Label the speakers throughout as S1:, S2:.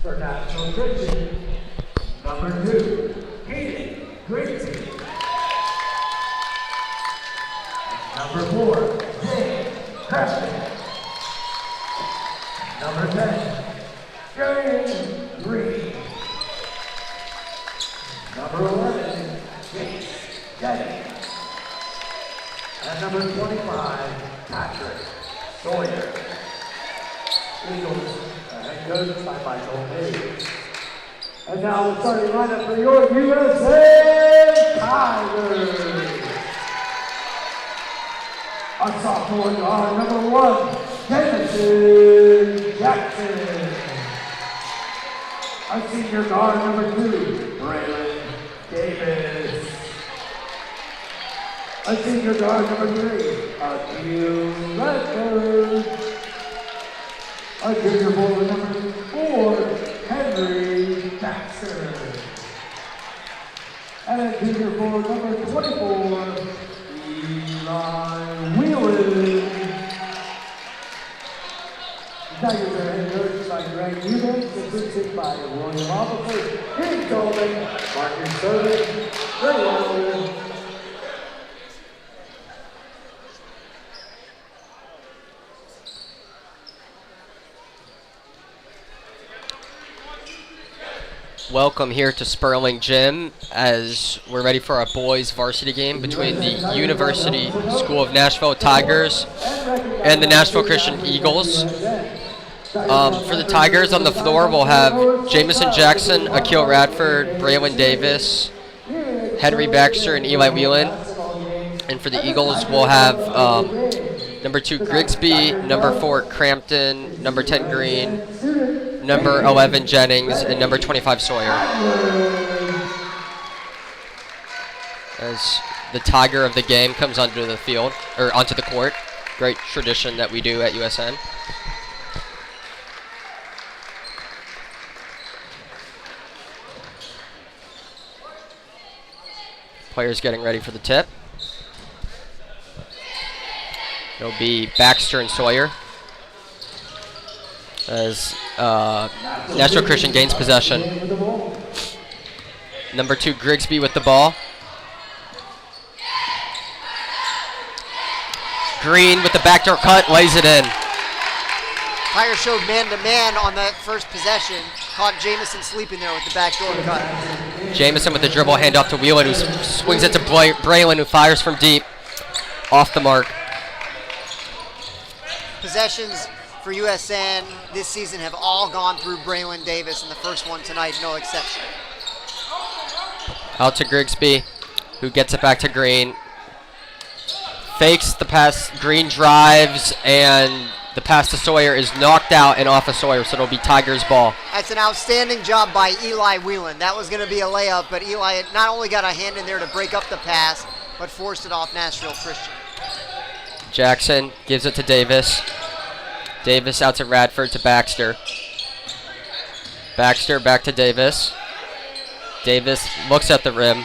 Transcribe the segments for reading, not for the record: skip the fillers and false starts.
S1: For Nashville Christian, number 2, Hayden Gracie. Number 4, James Preston. Number 10, James Green. Number 11, James Getty. And number 25, Patrick Sawyer. Eagles, head coach by Michael Hayes. And now the starting lineup for your USN Tigers. A sophomore guard, number 1, Jameson Jackson. A senior guard, number 2, Braylon Davis. A senior guard, number 3, Akil Redford. A junior forward, number 4, Henry Baxter. And a junior forward, number 24, Eli Wheelan. Tigers are head coached by Greg Eubanks, assisted by William Officer, Kenny Coleman, Marcus Serving, Greg Wilder.
S2: Welcome here to Sperling Gym as we're ready for our boys varsity game between the University School of Nashville Tigers and the Nashville Christian Eagles. For the Tigers on the floor, we'll have Jameson Jackson, Akil Radford, Braylon Davis, Henry Baxter, and Eli Whelan. And for the Eagles, we'll have number 2 Grigsby, number 4 Crampton, number 10 Green, number 11 Jennings, and number 25 Sawyer. As the Tiger of the game comes onto the field, or onto the court. Great tradition that we do at USN. Players getting ready for the tip. It'll be Baxter and Sawyer as Nashville Christian gains possession. Number 2 Grigsby with the ball. Green with the backdoor cut, lays it in.
S3: Tigers showed man-to-man on that first possession. Caught Jameson sleeping there with the backdoor cut.
S2: Jameson with the dribble, handoff to Wheelan, who swings it to Braylon, who fires from deep. Off the mark.
S3: Possessions for USN this season have all gone through Braylon Davis, and the first one tonight, no exception.
S2: Out to Grigsby, who gets it back to Green. Fakes the pass, Green drives, and the pass to Sawyer is knocked out and off of Sawyer, so it'll be Tigers' ball.
S3: That's an outstanding job by Eli Whelan. That was going to be a layup, but Eli not only got a hand in there to break up the pass, but forced it off Nashville Christian.
S2: Jackson gives it to Davis. Davis out to Radford to Baxter. Baxter back to Davis. Davis looks at the rim.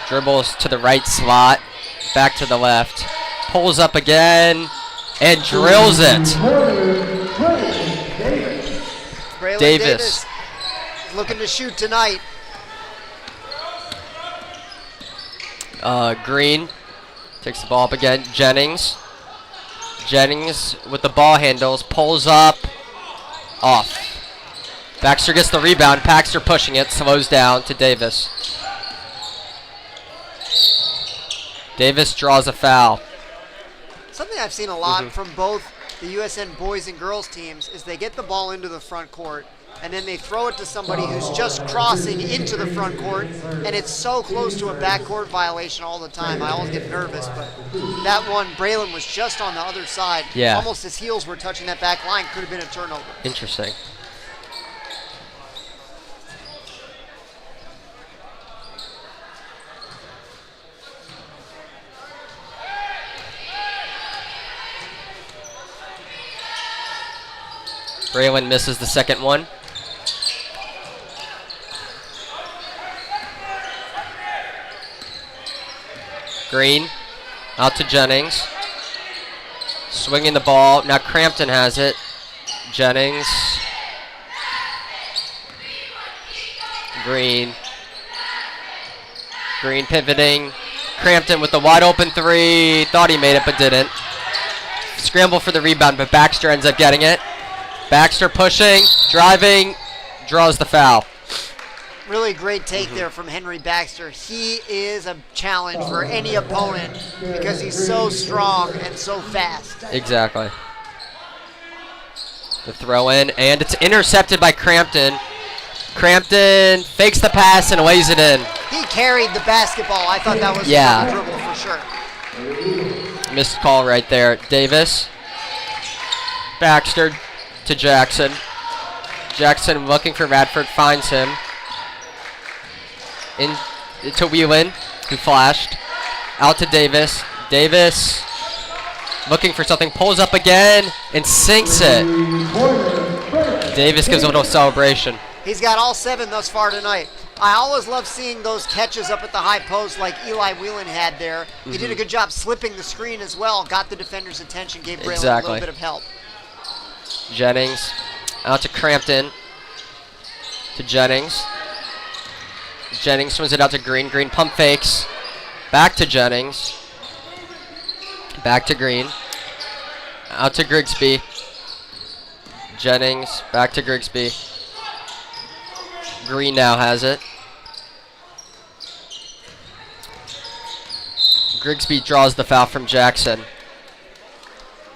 S2: Dribbles to the right slot. Back to the left. Pulls up again and drills it. Davis
S3: looking to shoot tonight.
S2: Green takes the ball up again. Jennings with the ball handles, pulls up, off. Baxter gets the rebound. Baxter pushing it, slows down to Davis. Davis draws a foul.
S3: Something I've seen a lot from both the USN boys and girls teams is they get the ball into the front court and then they throw it to somebody who's just crossing into the front court, and it's so close to a backcourt violation all the time. I always get nervous, but that one, Braylon was just on the other side.
S2: Yeah.
S3: Almost his heels were touching that back line. Could have been a turnover.
S2: Interesting. Braylon misses the second one. Green out to Jennings. Swinging the ball. Now Crampton has it. Jennings Green. Green pivoting. Crampton with the wide open three. Thought he made it, but didn't. Scramble for the rebound, but Baxter ends up getting it. Baxter pushing, driving, draws the foul.
S3: Really great take there from Henry Baxter. He is a challenge for any opponent because he's so strong and so fast.
S2: Exactly. The throw in, and it's intercepted by Crampton. Crampton fakes the pass and lays it in.
S3: He carried the basketball. I thought that was a dribble for sure.
S2: Missed call right there. Davis. Baxter to Jackson. Jackson looking for Radford, finds him. In to Whelan, who flashed. Out to Davis. Davis looking for something, pulls up again and sinks it. Davis gives a little celebration.
S3: He's got all 7 thus far tonight. I always love seeing those catches up at the high post like Eli Whelan had there. He did a good job slipping the screen as well, got the defender's attention, gave Braylon a little bit of help.
S2: Jennings out to Crampton. To Jennings. Jennings swings it out to Green. Green pump fakes. Back to Jennings. Back to Green. Out to Grigsby. Jennings back to Grigsby. Green now has it. Grigsby draws the foul from Jackson.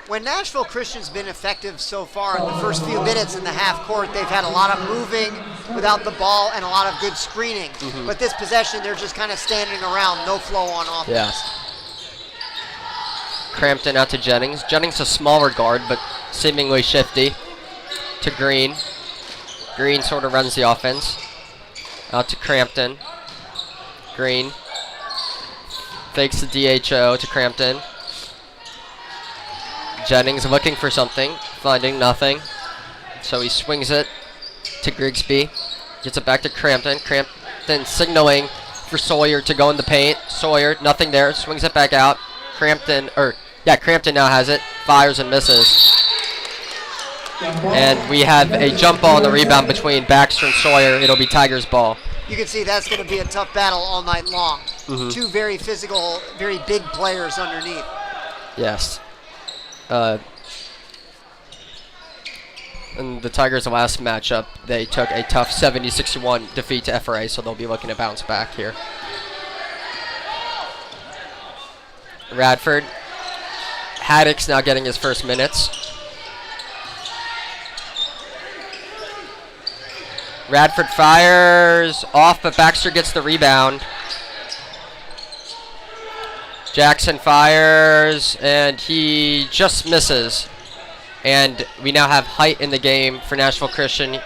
S3: When Nashville Christian's been effective so far in the first few minutes in the half court, they've had a lot of moving without the ball and a lot of good screening. But this possession, they're just kind of standing around, no flow on offense.
S2: Yes. Crampton out to Jennings. Jennings a smaller guard, but seemingly shifty. To Green. Green sort of runs the offense. Out to Crampton. Green. Fakes the DHO to Crampton. Jennings looking for something, finding nothing. So he swings it to Grigsby. Gets it back to Crampton. Crampton signaling for Sawyer to go in the paint. Sawyer, nothing there. Swings it back out. Crampton now has it. Fires and misses. And we have a jump ball on the rebound between Baxter and Sawyer. It'll be Tigers' ball.
S3: You can see that's going to be a tough battle all night long. 2 very physical, very big players underneath.
S2: Yes. In the Tigers' last matchup, they took a tough 70-61 defeat to FRA, so they'll be looking to bounce back here. Radford. Haddock's now getting his first minutes. Radford fires off, but Baxter gets the rebound. Jackson fires, and he just misses. And we now have height in the game for Nashville Christian.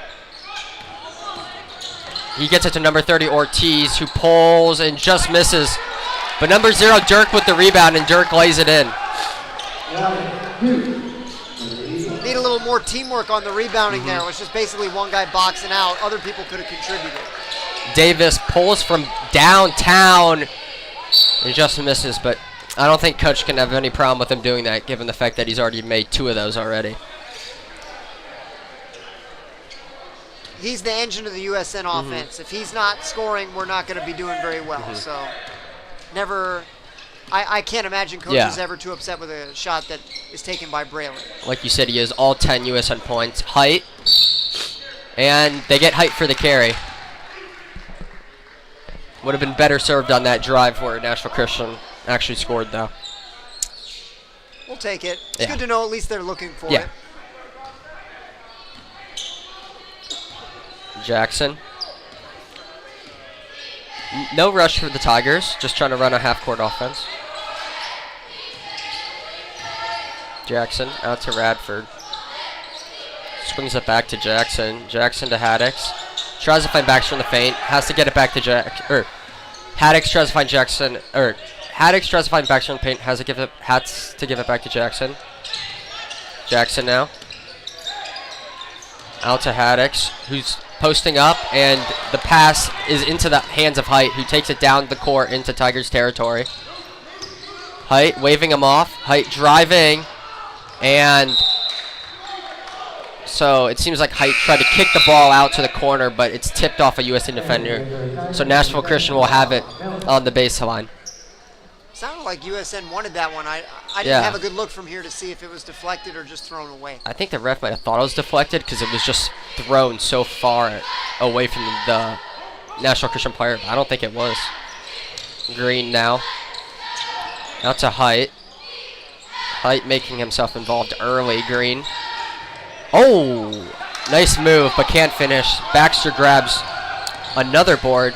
S2: He gets it to number 30, Ortiz, who pulls and just misses. But number 0, Dirk with the rebound, and Dirk lays it in.
S3: Need a little more teamwork on the rebounding there. It was just basically one guy boxing out. Other people could have contributed.
S2: Davis pulls from downtown and just misses, but I don't think Coach can have any problem with him doing that, given the fact that he's already made 2 of those already.
S3: He's the engine of the USN offense. If he's not scoring, we're not going to be doing very well. So never... I can't imagine Coach is ever too upset with a shot that is taken by Braylon.
S2: Like you said, he has all 10 USN points. Height. And they get height for the carry. Would have been better served on that drive where Nashville Christian actually scored, though.
S3: We'll take it. It's good to know at least they're looking for it. Jackson.
S2: No rush for the Tigers. Just trying to run a half-court offense. Jackson out to Radford. Swings it back to Jackson. Jackson to Haddox. Tries to find Baxter in the feint. Has to get it back to Haddox tries to find Jackson. Haddox tries to find Baxter in the paint. Has to give it back to Jackson. Jackson now. Out to Haddox, who's posting up, and the pass is into the hands of Height, who takes it down the court into Tigers territory. Height waving him off. Height driving and So it seems like Height tried to kick the ball out to the corner, but it's tipped off a USN defender. So Nashville Christian will have it on the baseline.
S3: Sounded like USN wanted that one. I didn't
S2: Yeah.
S3: have a good look from here to see if it was deflected or just thrown away.
S2: I think the ref might have thought it was deflected because it was just thrown so far away from the National Christian player. I don't think it was. Green now. Out to Height. Height making himself involved early. Green. Oh! Nice move, but can't finish. Baxter grabs another board.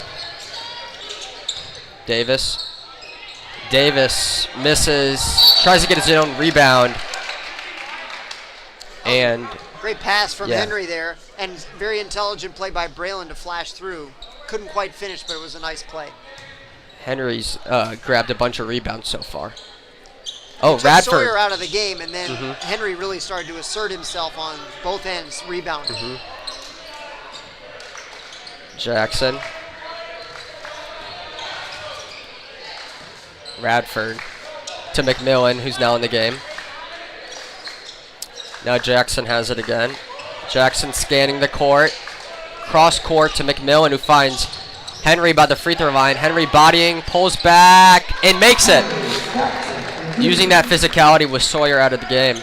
S2: Davis. Davis misses. Tries to get his own rebound. And
S3: Great pass from
S2: Yeah.
S3: Henry there, and very intelligent play by Braylon to flash through. Couldn't quite finish, but it was a nice play.
S2: Henry's grabbed a bunch of rebounds so far. Oh,
S3: Took
S2: Radford.
S3: Sawyer out of the game, and then Henry really started to assert himself on both ends, rebounding.
S2: Jackson. Radford to McMillan, who's now in the game. Now Jackson has it again. Jackson scanning the court. Cross court to McMillan, who finds Henry by the free throw line. Henry bodying, pulls back, and makes it. Using that physicality with Sawyer out of the game.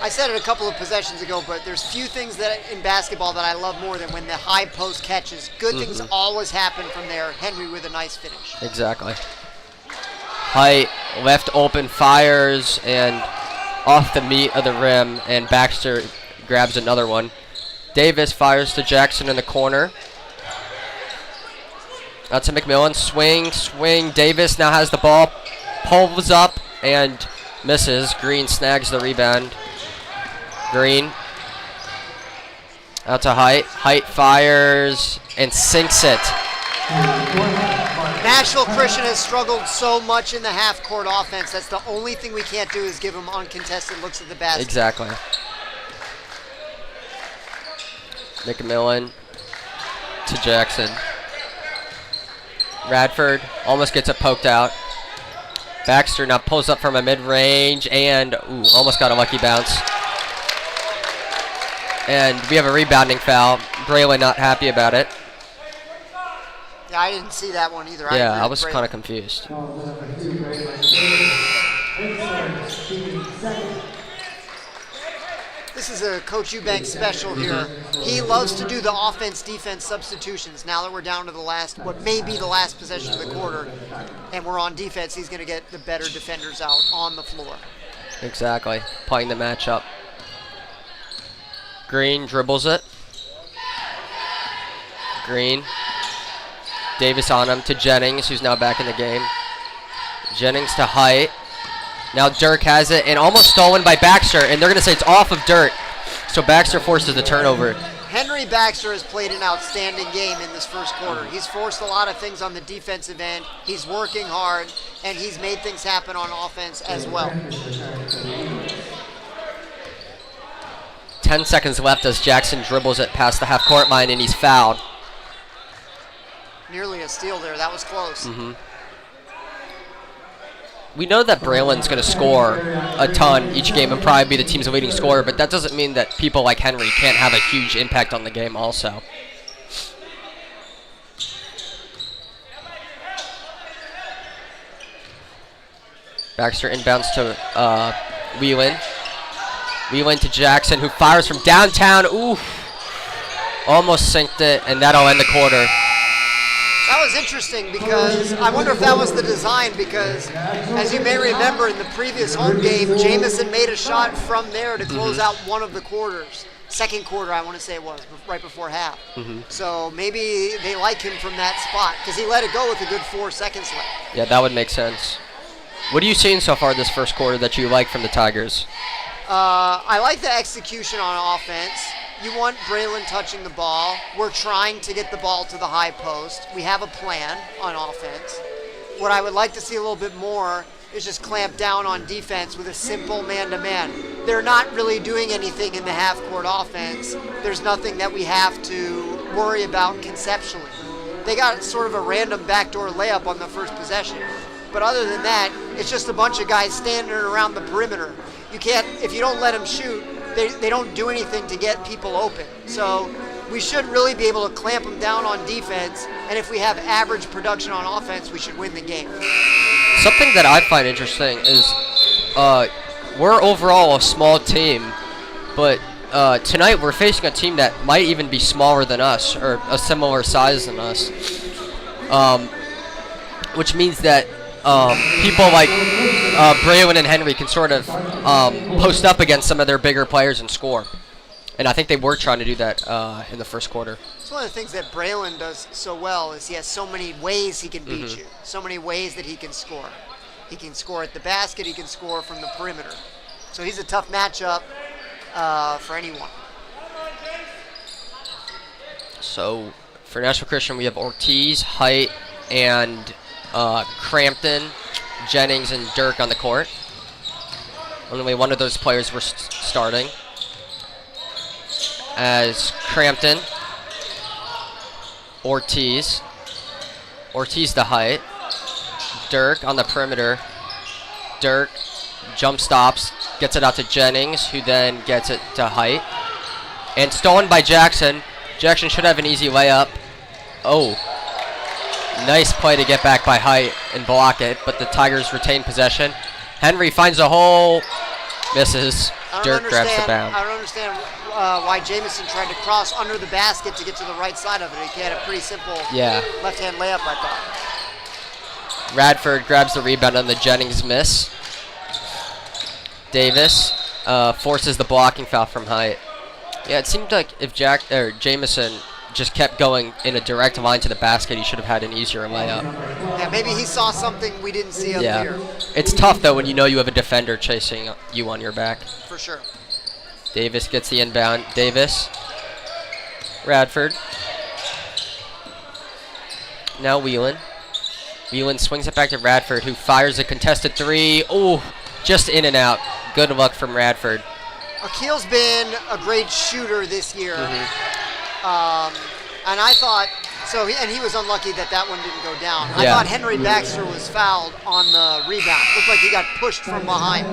S3: I said it a couple of possessions ago, but there's few things that in basketball that I love more than when the high post catches. Good things always happen from there. Henry with a nice finish.
S2: Exactly. Height, left open, fires, and off the meat of the rim, and Baxter grabs another one. Davis fires to Jackson in the corner. Out to McMillan, swing. Davis now has the ball, pulls up, and misses. Green snags the rebound. Green. Out to Height. Height fires and sinks it.
S3: Nashville Christian has struggled so much in the half-court offense. That's the only thing we can't do is give them uncontested looks at the basket.
S2: Exactly. McMillan to Jackson. Radford almost gets it poked out. Baxter now pulls up from a mid-range and almost got a lucky bounce. And we have a rebounding foul. Braylon not happy about it.
S3: Yeah, I didn't see that one either.
S2: Yeah,
S3: agree
S2: I
S3: with
S2: was
S3: Braylon.
S2: kind of confused.
S3: This is a Coach Eubanks special here. He loves to do the offense-defense substitutions. Now that we're down to the last, what may be the last possession of the quarter, and we're on defense, he's going to get the better defenders out on the floor.
S2: Exactly. Playing the matchup. Green dribbles it. Green. Davis on him to Jennings, who's now back in the game. Jennings to Height. Now Dirk has it, and almost stolen by Baxter, and they're going to say it's off of Dirk. So Baxter forces the turnover.
S3: Henry Baxter has played an outstanding game in this first quarter. He's forced a lot of things on the defensive end. He's working hard, and he's made things happen on offense as well.
S2: 10 seconds left as Jackson dribbles it past the half-court line, and he's fouled.
S3: Nearly a steal there. That was close.
S2: We know that Braylon's going to score a ton each game and probably be the team's leading scorer, but that doesn't mean that people like Henry can't have a huge impact on the game also. Baxter inbounds to Whelan. Whelan to Jackson, who fires from downtown. Ooh. Almost synced it, and that'll end the quarter.
S3: That was interesting because I wonder if that was the design because, as you may remember, in the previous home game, Jamison made a shot from there to close out one of the quarters. Second quarter, I want to say it was, right before half. So maybe they like him from that spot because he let it go with a good 4 seconds left.
S2: Yeah, that would make sense. What are you seeing so far this first quarter that you like from the Tigers?
S3: I like the execution on offense. You want Braylon touching the ball. We're trying to get the ball to the high post. We have a plan on offense. What I would like to see a little bit more is just clamp down on defense with a simple man-to-man. They're not really doing anything in the half-court offense. There's nothing that we have to worry about conceptually. They got sort of a random backdoor layup on the first possession. But other than that, it's just a bunch of guys standing around the perimeter. You can't, if you don't let them shoot, they don't do anything to get people open. So we should really be able to clamp them down on defense, and if we have average production on offense, we should win the game.
S2: Something that I find interesting is we're overall a small team, but tonight we're facing a team that might even be smaller than us or a similar size than us, which means that people like Braylon and Henry can sort of post up against some of their bigger players and score. And I think they were trying to do that in the first quarter.
S3: It's one of the things that Braylon does so well is he has so many ways he can beat you, so many ways that he can score. He can score at the basket, he can score from the perimeter. So he's a tough matchup for anyone.
S2: So for Nashville Christian, we have Ortiz, Height, and Crampton, Jennings, and Dirk on the court. Only one of those players were starting. As Crampton, Ortiz the Height, Dirk on the perimeter. Dirk jump stops, gets it out to Jennings, who then gets it to Height. And stolen by Jackson. Jackson should have an easy layup. Oh, nice play to get back by Height and block it, but the Tigers retain possession. Henry finds a hole, misses. Dirk grabs the bound.
S3: I don't understand why Jamison tried to cross under the basket to get to the right side of it. He had a pretty simple left-hand layup, I thought.
S2: Radford grabs the rebound on the Jennings miss. Davis forces the blocking foul from Height. Yeah, it seemed like if Jamison just kept going in a direct line to the basket, he should have had an easier layup.
S3: Yeah, maybe he saw something we didn't see up here.
S2: It's tough, though, when you know you have a defender chasing you on your back.
S3: For sure.
S2: Davis gets the inbound. Davis. Radford. Now Whelan. Whelan swings it back to Radford, who fires a contested three. Oh, just in and out. Good luck from Radford.
S3: Akil's been a great shooter this year. And I thought, and he was unlucky that one didn't go down. I thought Henry Baxter was fouled on the rebound. Looked like he got pushed from behind.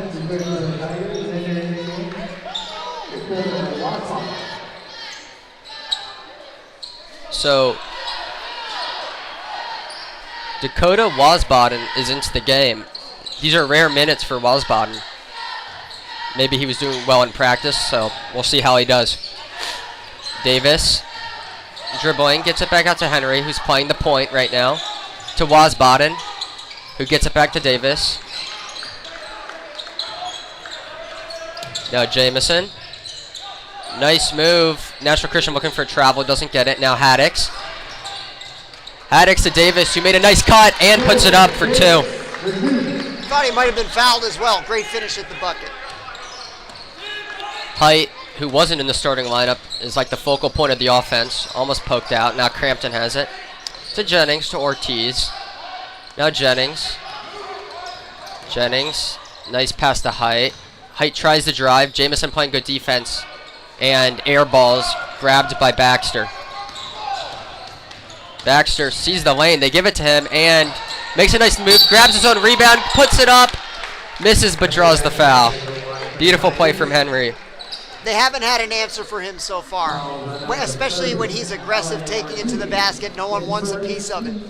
S2: So Dakota Wasbaden is into the game. These are rare minutes for Wasbaden. Maybe he was doing well in practice, so we'll see how he does. Davis dribbling, gets it back out to Henry, who's playing the point right now, to Wasbaden, who gets it back to Davis. Now Jamison. Nice move. Nashville Christian looking for travel, doesn't get it. Now Haddix. Haddix to Davis, who made a nice cut and puts it up for two.
S3: Thought he might have been fouled as well. Great finish at the bucket.
S2: Height, who wasn't in the starting lineup, is like the focal point of the offense. Almost poked out. Now Crampton has it. To Jennings, to Ortiz. Now Jennings. Jennings. Nice pass to Height. Height tries to drive. Jamison playing good defense. And air balls grabbed by Baxter. Baxter sees the lane. They give it to him and makes a nice move. Grabs his own rebound. Puts it up. Misses but draws the foul. Beautiful play from Henry.
S3: They haven't had an answer for him so far, especially when he's aggressive, taking it to the basket. No one wants a piece of it.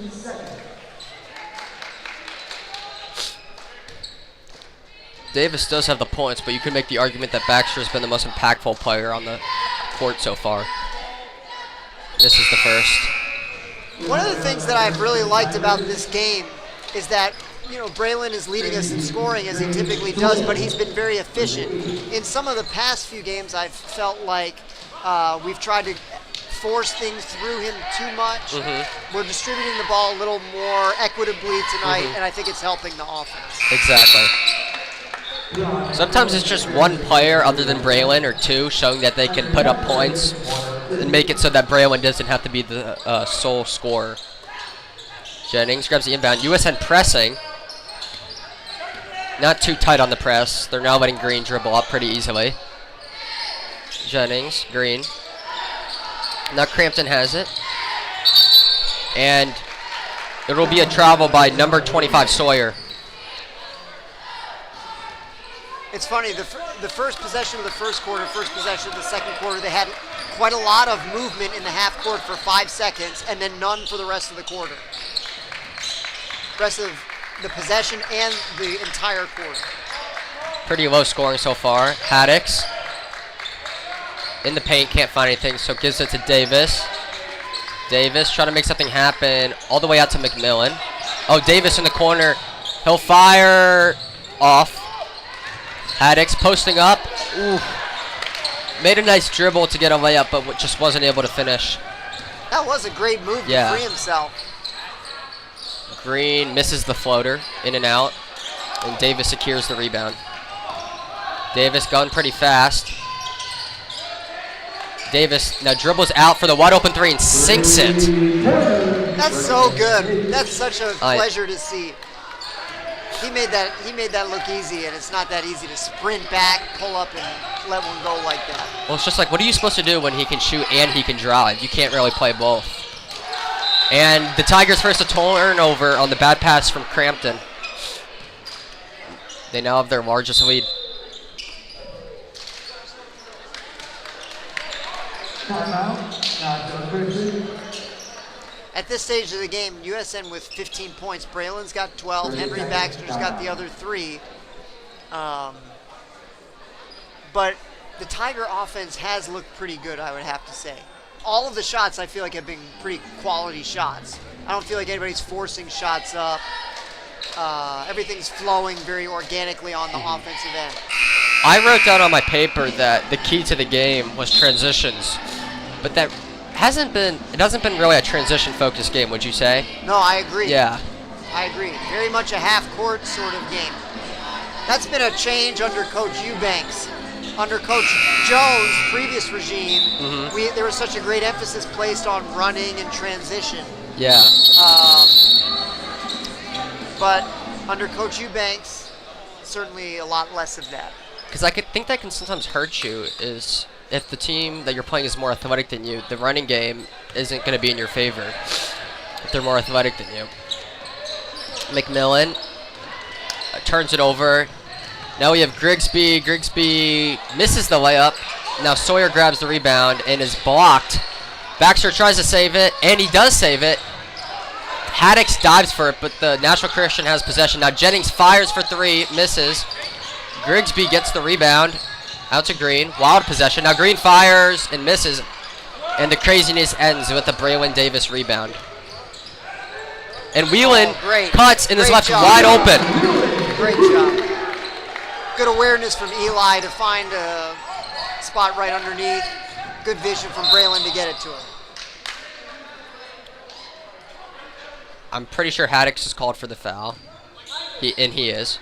S2: Davis does have the points, but you could make the argument that Baxter has been the most impactful player on the court so far. This is the first.
S3: One of the things that I've really liked about this game is that Braylon is leading us in scoring as he typically does, but he's been very efficient. In some of the past few games, I've felt like we've tried to force things through him too much. We're distributing the ball a little more equitably tonight, and I think it's helping the offense.
S2: Exactly. Sometimes it's just one player other than Braylon or two showing that they can put up points and make it so that Braylon doesn't have to be the sole scorer. Jennings grabs the inbound. USN pressing. Not too tight on the press. They're now letting Green dribble up pretty easily. Jennings, Green. Now Crampton has it. And it will be a travel by number 25, Sawyer.
S3: It's funny, the first possession of the first quarter, first possession of the second quarter, they had quite a lot of movement in the half court for 5 seconds, and then none for the rest of the quarter. Rest of the possession and the entire quarter.
S2: Pretty low scoring so far. Haddix in the paint, can't find anything, so gives it to Davis. Davis trying to make something happen all the way out to McMillan. Oh, Davis in the corner. He'll fire off. Haddix posting up. Ooh. Made a nice dribble to get a layup, but just wasn't able to finish.
S3: That was a great move to free himself.
S2: Green misses the floater, in and out, and Davis secures the rebound. Davis going pretty fast. Davis now dribbles out for the wide open three and sinks it.
S3: That's so good. That's such a pleasure to see. He made that look easy, and it's not that easy to sprint back, pull up, and let one go like that.
S2: Well, it's just like, what are you supposed to do when he can shoot and he can drive? You can't really play both. And the Tigers first a turnover on the bad pass from Crampton. They now have their largest lead.
S3: At this stage of the game, USN with 15 points. Braylon's got 12. Henry Baxter's got the other 3. But the Tiger offense has looked pretty good, I would have to say. All of the shots, I feel like, have been pretty quality shots. I don't feel like anybody's forcing shots up. Everything's flowing very organically on the offensive end.
S2: I wrote down on my paper that the key to the game was transitions, but that hasn't been really a transition-focused game, would you say?
S3: No, I agree.
S2: Yeah.
S3: I agree. Very much a half-court sort of game. That's been a change under Coach Eubanks. Under Coach Jones' previous regime, there was such a great emphasis placed on running and transition.
S2: Yeah.
S3: But under Coach Eubanks, certainly a lot less of that.
S2: Because I could think that can sometimes hurt you is if the team that you're playing is more athletic than you, the running game isn't going to be in your favor if they're more athletic than you. McMillan turns it over. Now we have Grigsby. Grigsby misses the layup. Now Sawyer grabs the rebound and is blocked. Baxter tries to save it, and he does save it. Haddix dives for it, but the Nashville Christian has possession. Now Jennings fires for 3, misses. Grigsby gets the rebound. Out to Green. Wild possession. Now Green fires and misses. And the craziness ends with a Braylon Davis rebound. And Whelan cuts and is left wide open.
S3: Great job. Good awareness from Eli to find a spot right underneath. Good vision from Braylon to get it to him.
S2: I'm pretty sure Haddix is called for the foul. He is.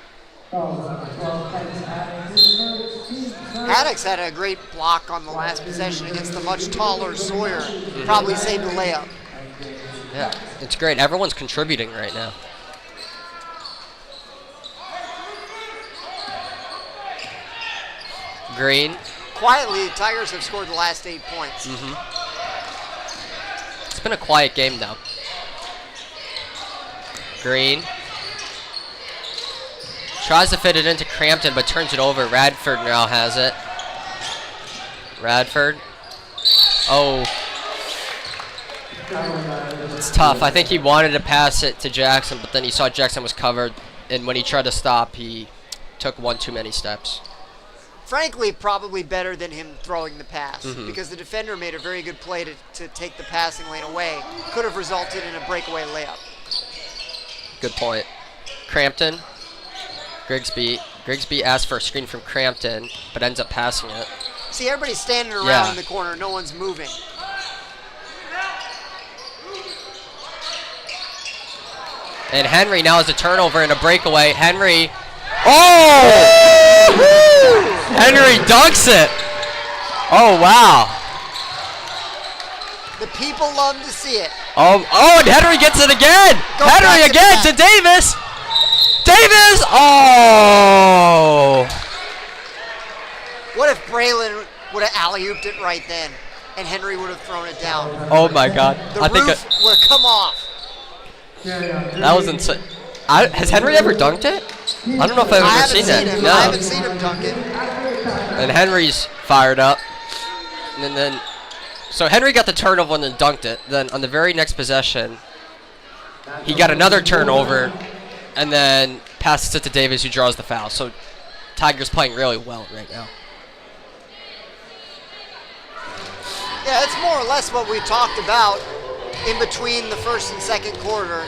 S3: Haddix had a great block on the last possession against the much taller Sawyer. Probably saved the layup.
S2: Yeah, it's great. Everyone's contributing right now. Green.
S3: Quietly, the Tigers have scored the last 8 points.
S2: It's been a quiet game, though. Green. Tries to fit it into Crampton, but turns it over. Radford now has it. Radford. Oh. It's tough. I think he wanted to pass it to Jackson, but then he saw Jackson was covered, and when he tried to stop, he took one too many steps.
S3: Frankly, probably better than him throwing the pass, because the defender made a very good play to take the passing lane away. Could have resulted in a breakaway layup.
S2: Good point. Crampton. Grigsby asked for a screen from Crampton, but ends up passing it.
S3: See, everybody's standing around in the corner. No one's moving.
S2: And Henry now has a turnover and a breakaway. Henry. Oh! Henry dunks it. Oh, wow.
S3: The people love to see it.
S2: Oh, and Henry gets it again. Henry again to Davis. Davis! Oh!
S3: What if Braylon would have alley-ooped it right then, and Henry would have thrown it down?
S2: Oh my God!
S3: The roof would have come off.
S2: That was insane. Has Henry ever dunked it? I don't know if I've
S3: I
S2: ever
S3: haven't
S2: seen that.
S3: him.
S2: No.
S3: I haven't seen him dunk it.
S2: And Henry's fired up. And then, so Henry got the turnover and then dunked it. Then on the very next possession, he got another turnover and then passes it to Davis, who draws the foul. So Tigers playing really well right now.
S3: Yeah, it's more or less what we talked about in between the first and second quarter.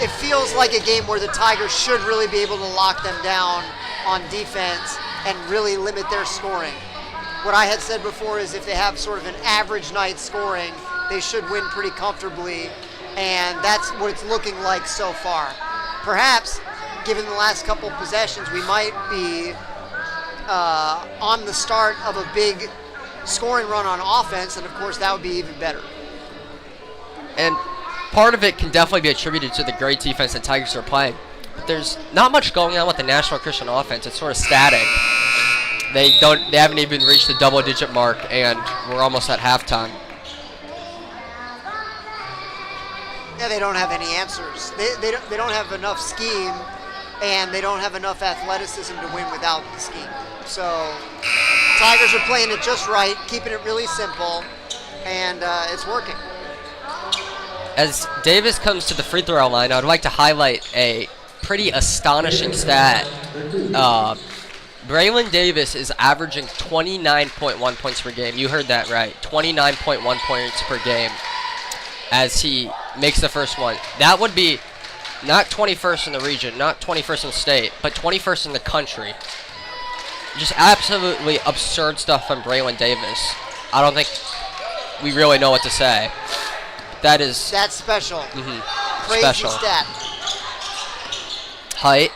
S3: It feels like a game where the Tigers should really be able to lock them down on defense and really limit their scoring. What I had said before is if they have sort of an average night scoring, they should win pretty comfortably, and that's what it's looking like so far. Perhaps, given the last couple possessions, we might be on the start of a big scoring run on offense, and of course that would be even better.
S2: And part of it can definitely be attributed to the great defense the Tigers are playing. But there's not much going on with the National Christian offense. It's sort of static. They haven't even reached the double-digit mark, and we're almost at halftime.
S3: Yeah, they don't have any answers. They don't have enough scheme, and they don't have enough athleticism to win without the scheme. So Tigers are playing it just right, keeping it really simple, and it's working.
S2: As Davis comes to the free throw line, I would like to highlight a pretty astonishing stat. Braylon Davis is averaging 29.1 points per game. You heard that right. 29.1 points per game as he makes the first one. That would be not 21st in the region, not 21st in the state, but 21st in the country. Just absolutely absurd stuff from Braylon Davis. I don't think we really know what to say. That's
S3: special. Crazy
S2: Special.
S3: stat.
S2: Height.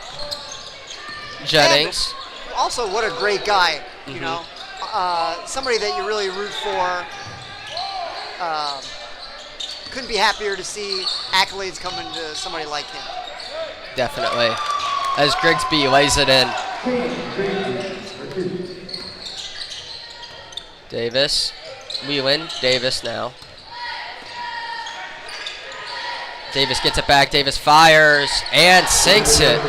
S2: Jennings.
S3: And also, what a great guy, you know. Somebody that you really root for. Couldn't be happier to see accolades coming to somebody like him.
S2: Definitely. As Grigsby lays it in. Davis. Whelan. Davis now. Davis gets it back. Davis fires and sinks it.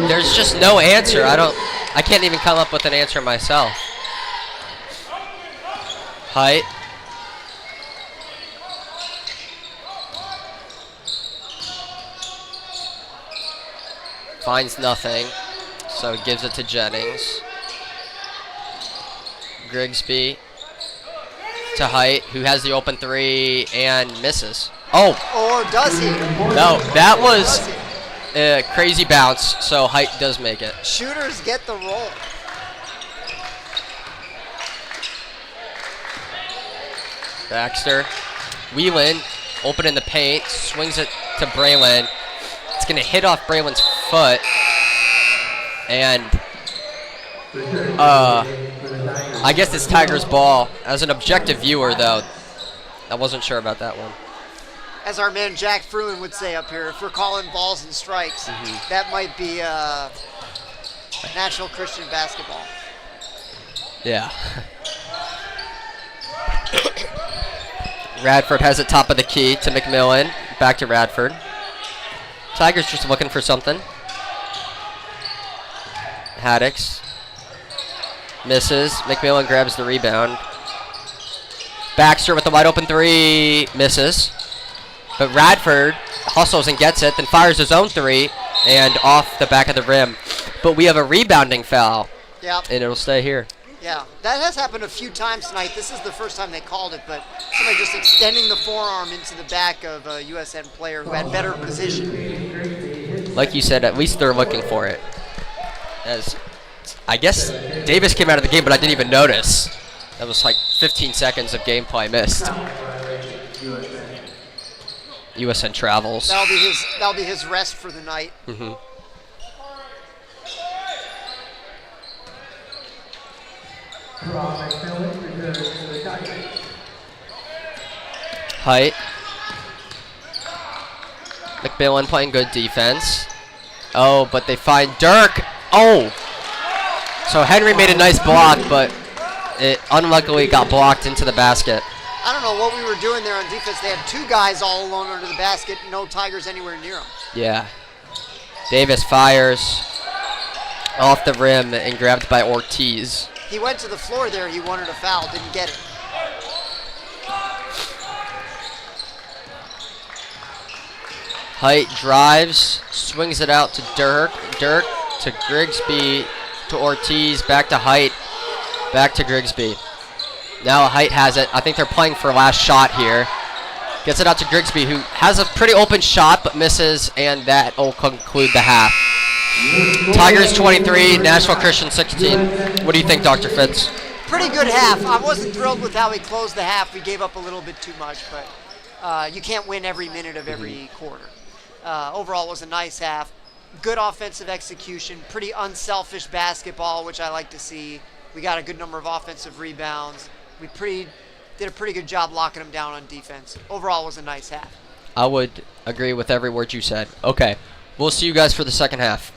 S2: There's just no answer. I can't even come up with an answer myself. Height. Finds nothing, so gives it to Jennings. Grigsby to Height, who has the open three and misses. Oh!
S3: Or does he?
S2: No, that was a crazy bounce, so Height does make it.
S3: Shooters get the roll.
S2: Baxter. Whelan, open in the paint, swings it to Braylon. It's going to hit off Braylon's foot. And I guess it's Tigers' ball. As an objective viewer, though, I wasn't sure about that one.
S3: As our man Jack Fruin would say up here, if we're calling balls and strikes, that might be National Christian basketball.
S2: Yeah. Radford has it top of the key to McMillan. Back to Radford. Tigers just looking for something. Haddix misses. McMillan grabs the rebound. Baxter with the wide open three. Misses. But Radford hustles and gets it, then fires his own three and off the back of the rim. But we have a rebounding foul.
S3: Yep.
S2: And it'll stay here.
S3: Yeah, that has happened a few times tonight. This is the first time they called it, but somebody just extending the forearm into the back of a USN player who had better position.
S2: Like you said, at least they're looking for it. As I guess Davis came out of the game, but I didn't even notice. That was like 15 seconds of gameplay missed. USN travels.
S3: That'll be his rest for the night.
S2: Height. McMillan playing good defense. Oh, but they find Dirk. Oh! So Henry made a nice block, but it unluckily got blocked into the basket.
S3: I don't know what we were doing there on defense. They had two guys all alone under the basket, no Tigers anywhere near them.
S2: Yeah. Davis fires off the rim and grabbed by Ortiz.
S3: He went to the floor there. He wanted a foul, didn't get it.
S2: Height drives, swings it out to Dirk. Dirk to Grigsby, to Ortiz, back to Height, back to Grigsby. Now Height has it. I think they're playing for last shot here. Gets it out to Grigsby, who has a pretty open shot but misses, and that will conclude the half. Tigers 23, Nashville Christian 16. What do you think, Dr. Fitz?
S3: Pretty good half. I wasn't thrilled with how we closed the half. We gave up a little bit too much, but you can't win every minute of every quarter. Overall, it was a nice half. Good offensive execution, pretty unselfish basketball, which I like to see. We got a good number of offensive rebounds. We did a pretty good job locking them down on defense. Overall, it was a nice half.
S2: I would agree with every word you said. Okay, we'll see you guys for the second half.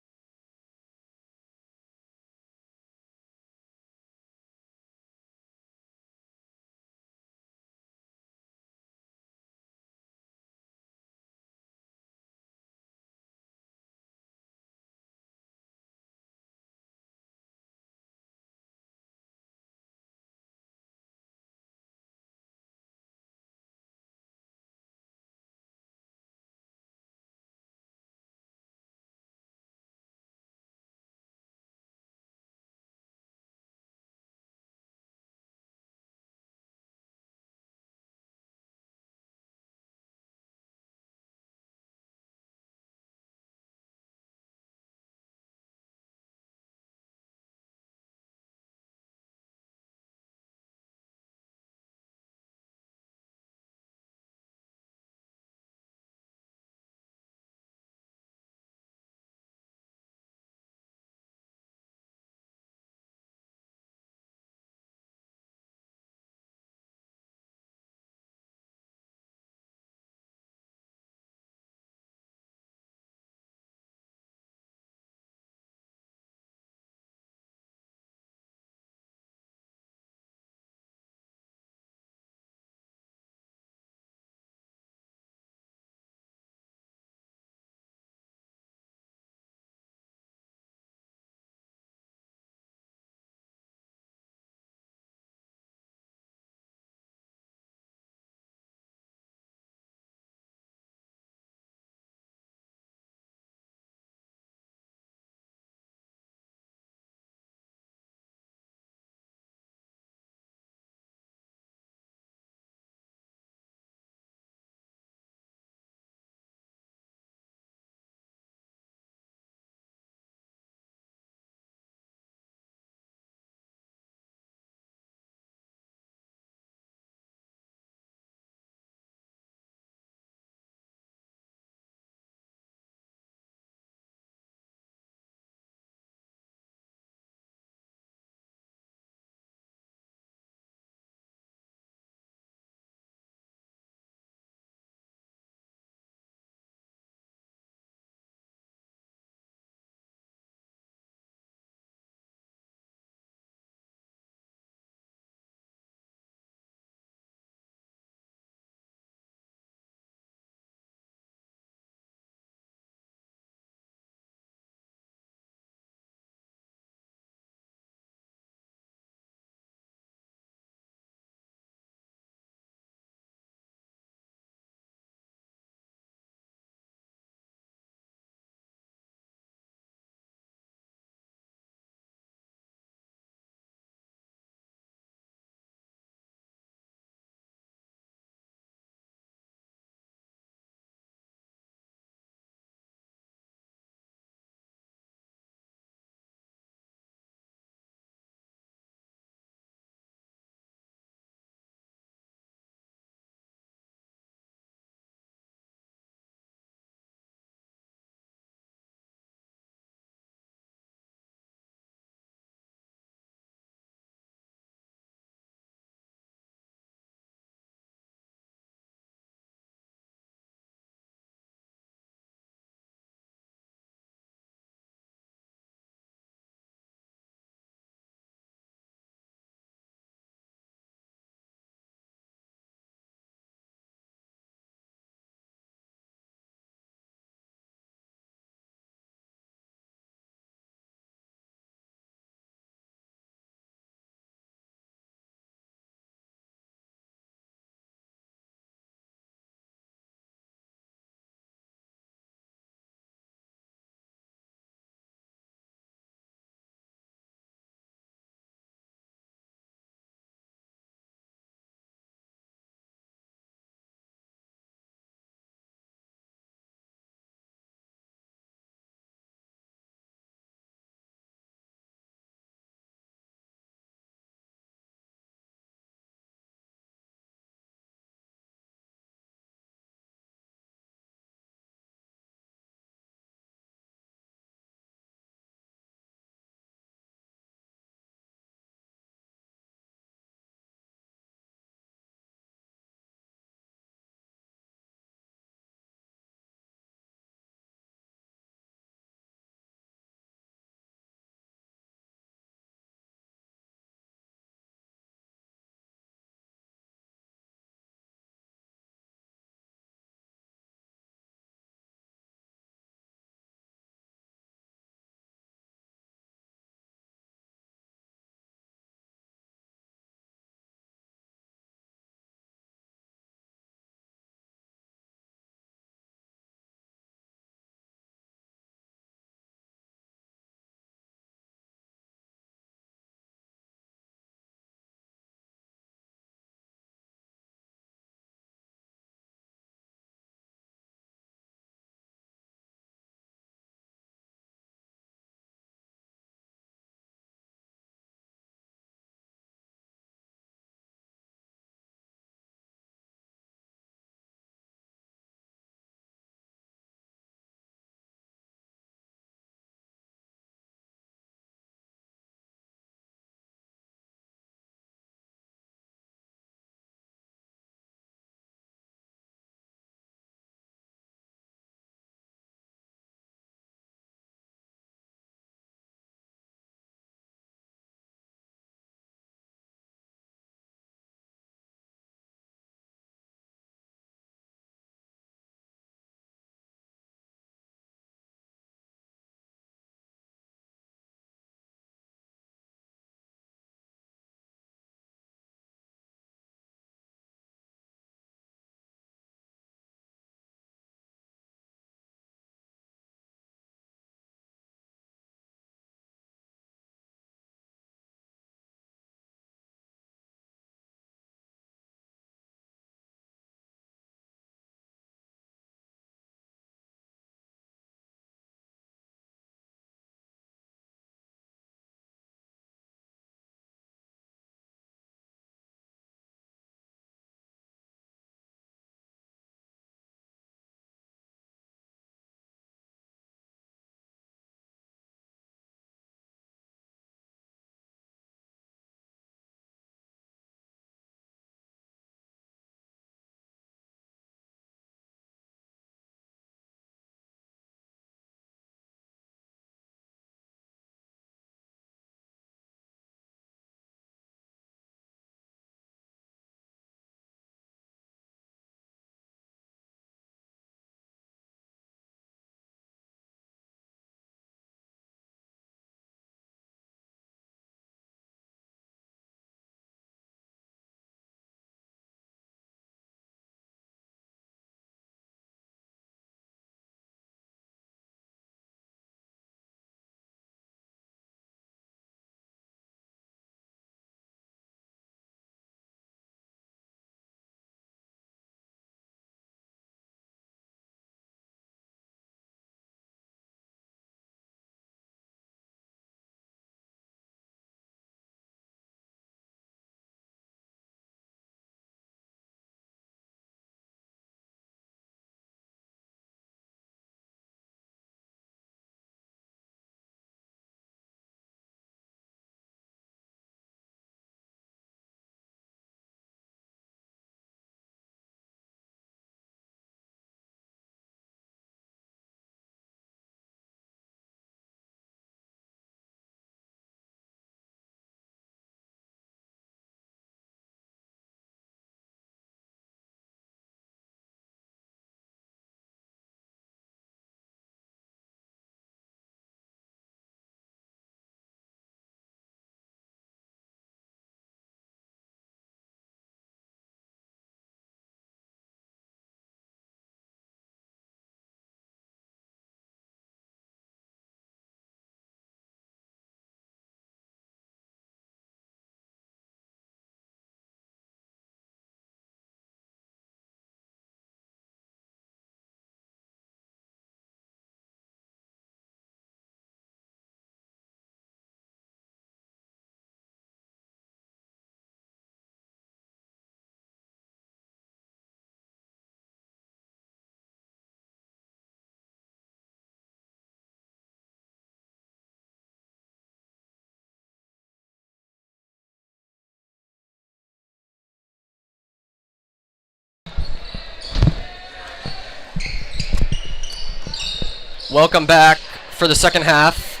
S2: Welcome back for the second half.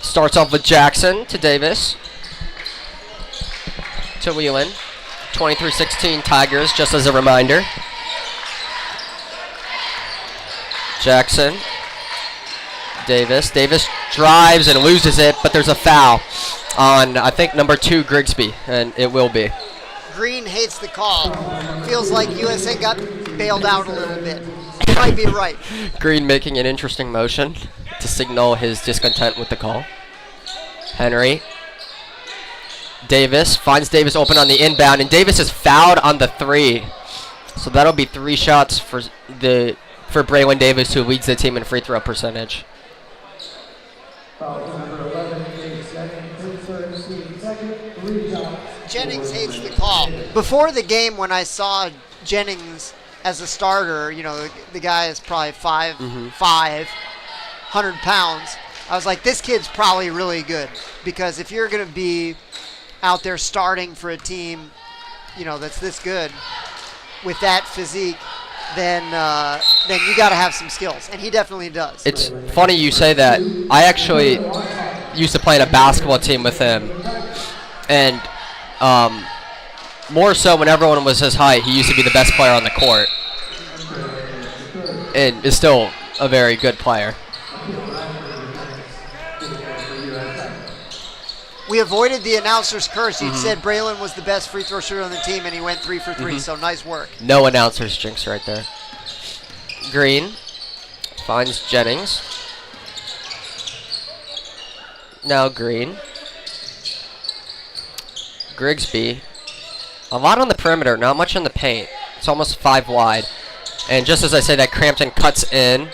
S2: Starts off with Jackson to Davis. To Whelan. 23-16 Tigers, just as a reminder. Jackson. Davis. Davis drives and loses it, but there's a foul on, I think, number 2, Grigsby, and it will be.
S3: Green hates the call. Feels like USN got bailed out a little bit. He might be right.
S2: Green making an interesting motion to signal his discontent with the call. Henry. Davis finds Davis open on the inbound, and Davis is fouled on the 3. So that'll be 3 shots for Braylon Davis, who leads the team in free throw percentage.
S3: Jennings hates the call. Before the game, when I saw Jennings as a starter, you know, the guy is probably 5'5", 100 pounds. I was like, this kid's probably really good, because if you're going to be out there starting for a team, you know, that's this good with that physique, then you got to have some skills, and he definitely does.
S2: It's funny you say that. I actually used to play in a basketball team with him, and more so when everyone was his height, he used to be the best player on the court, and is still a very good player.
S3: We avoided the announcer's curse. He said Braylon was the best free throw shooter on the team, and he went 3 for 3, so nice work.
S2: No announcer's jinx right there. Green finds Jennings. Now Green. Grigsby. A lot on the perimeter, not much in the paint. It's almost 5 wide. And just as I say that, Crampton cuts in.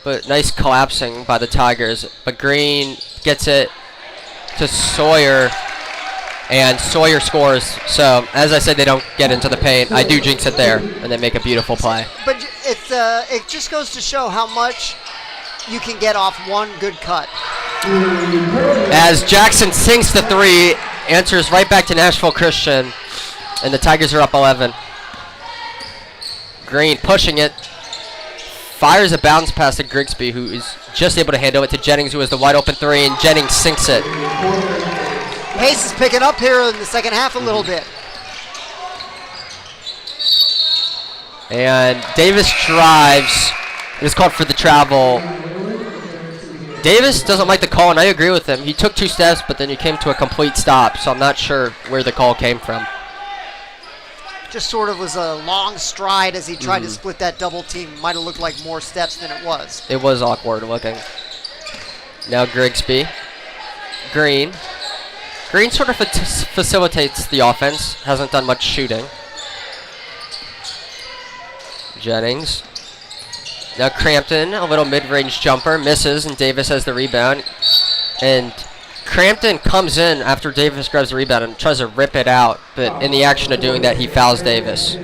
S2: But nice collapsing by the Tigers. But Green gets it to Sawyer, and Sawyer scores. So, as I said, they don't get into the paint. I do jinx it there, and they make a beautiful play.
S3: But it just goes to show how much you can get off one good cut.
S2: As Jackson sinks the 3, answers right back to Nashville Christian, and the Tigers are up 11. Green pushing it. Fires a bounce pass to Grigsby, who is just able to handle it to Jennings, who has the wide open 3, and Jennings sinks it.
S3: Pace is picking up here in the second half a little bit.
S2: And Davis drives. It is called for the travel. Davis doesn't like the call, and I agree with him. He took 2 steps, but then he came to a complete stop, so I'm not sure where the call came from.
S3: Just sort of was a long stride as he tried to split that double team. Might have looked like more steps than it was.
S2: It was awkward looking. Now Grigsby. Green. Green sort of facilitates the offense. Hasn't done much shooting. Jennings. Now Crampton, a little mid-range jumper, misses, and Davis has the rebound. And Crampton comes in after Davis grabs the rebound and tries to rip it out, but in the action of doing that, he fouls Davis.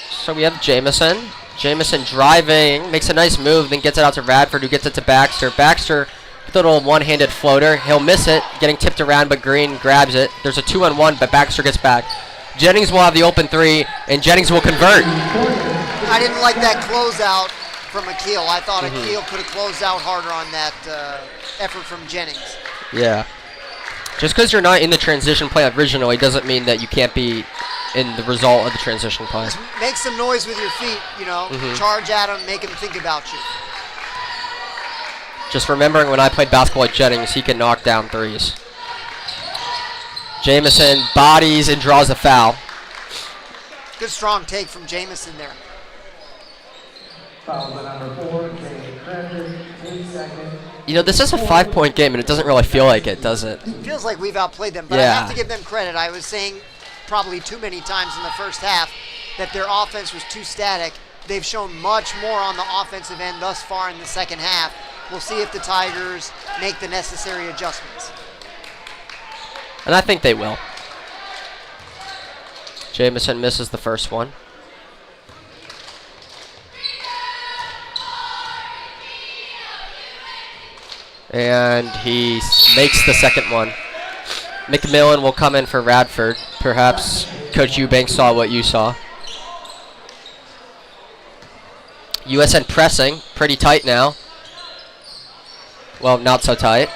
S2: So we have Jamison. Jamison driving, makes a nice move, then gets it out to Radford, who gets it to Baxter. Baxter with a little one-handed floater. He'll miss it, getting tipped around, but Green grabs it. There's a 2-on-1, but Baxter gets back. Jennings will have the open 3, and Jennings will convert.
S3: I didn't like that closeout from Akil. I thought Akil could have closed out harder on that effort from Jennings.
S2: Yeah. Just because you're not in the transition play originally doesn't mean that you can't be in the result of the transition play.
S3: Just make some noise with your feet, you know. Charge at him, make him think about you.
S2: Just remembering when I played basketball at Jennings, he can knock down 3s. Jamison bodies and draws a foul.
S3: Good strong take from Jamison there.
S1: Foul by number 4, James Crampton, 8 seconds.
S2: You know, this is a 5-point game, and it doesn't really feel like it, does it?
S3: It feels like we've outplayed them, but
S2: Yeah.
S3: I have to give them credit. I was saying probably too many times in the first half that their offense was too static. They've shown much more on the offensive end thus far in the second half. We'll see if the Tigers make the necessary adjustments.
S2: And I think they will. Jamison misses the first one. And he makes the second one. McMillan will come in for Radford. Perhaps Coach Eubanks saw what you saw. USN pressing, pretty tight now. Well, not so tight.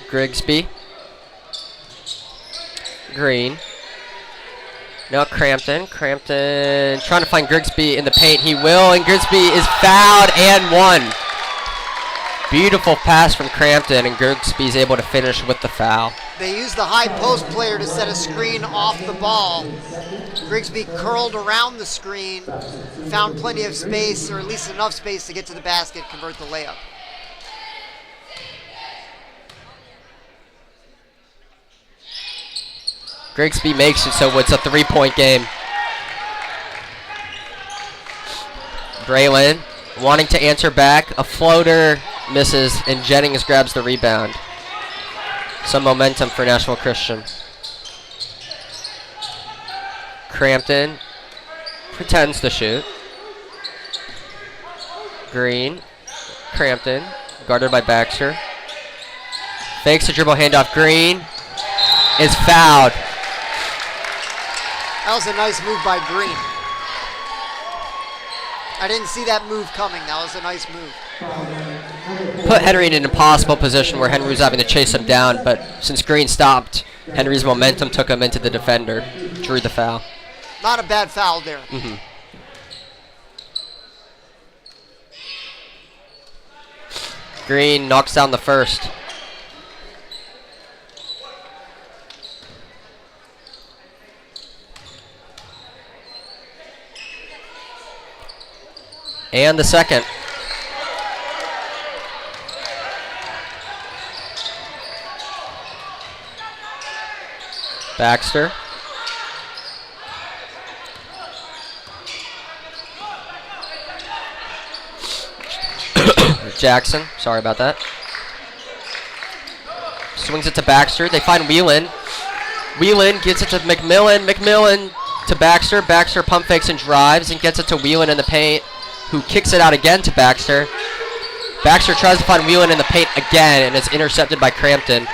S2: Grigsby. Green. Now Crampton. Crampton trying to find Grigsby in the paint. He will, and Grigsby is fouled and one. Beautiful pass from Crampton, and Grigsby's able to finish with the foul.
S3: They used the high post player to set a screen off the ball. Grigsby curled around the screen, found plenty of space, or at least enough space to get to the basket, convert the layup.
S2: Grigsby makes it, so it's a 3-point game. Braylon wanting to answer back. A floater misses, and Jennings grabs the rebound. Some momentum for Nashville Christian. Crampton pretends to shoot. Green. Crampton, guarded by Baxter. Fakes a dribble handoff. Green is fouled.
S3: That was a nice move by Green. I didn't see that move coming. That was a nice move.
S2: Put Henry in an impossible position where Henry was having to chase him down, but since Green stopped, Henry's momentum took him into the defender, drew the foul.
S3: Not a bad foul there.
S2: Mm-hmm. Green knocks down the first. And the second. Baxter. Jackson, sorry about that. Swings it to Baxter. They find Whelan. Whelan gets it to McMillan. McMillan to Baxter. Baxter pump fakes and drives and gets it to Whelan in the paint, who kicks it out again to Baxter. Baxter tries to find Whelan in the paint again, and it's intercepted by Crampton.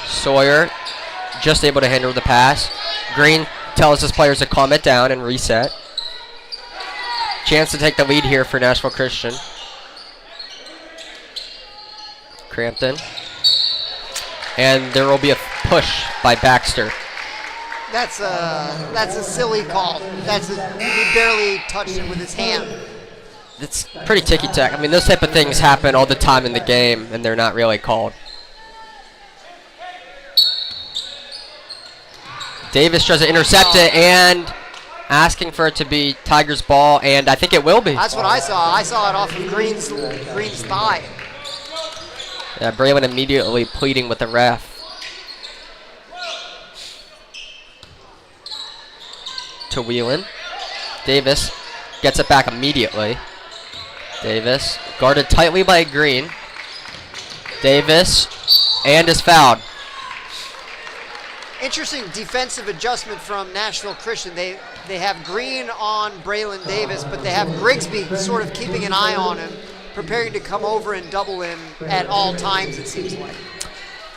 S2: Sawyer just able to handle the pass. Green tells his players to calm it down and reset. Chance to take the lead here for Nashville Christian. Crampton. And there will be a push by Baxter.
S3: That's a silly call. He barely touched it with his hand.
S2: It's pretty ticky-tack. I mean, those type of things happen all the time in the game, and they're not really called. Davis tries to intercept it, and asking for it to be Tigers' ball, and I think it will be.
S3: That's what I saw. I saw it off of Green's thigh.
S2: Yeah, Braylon immediately pleading with the ref. To Whelan. Davis gets it back immediately. Davis guarded tightly by Green. Davis, and is fouled.
S3: Interesting defensive adjustment from Nashville Christian. They have Green on Braylon Davis, but they have Grigsby sort of keeping an eye on him, preparing to come over and double him at all times, it seems like.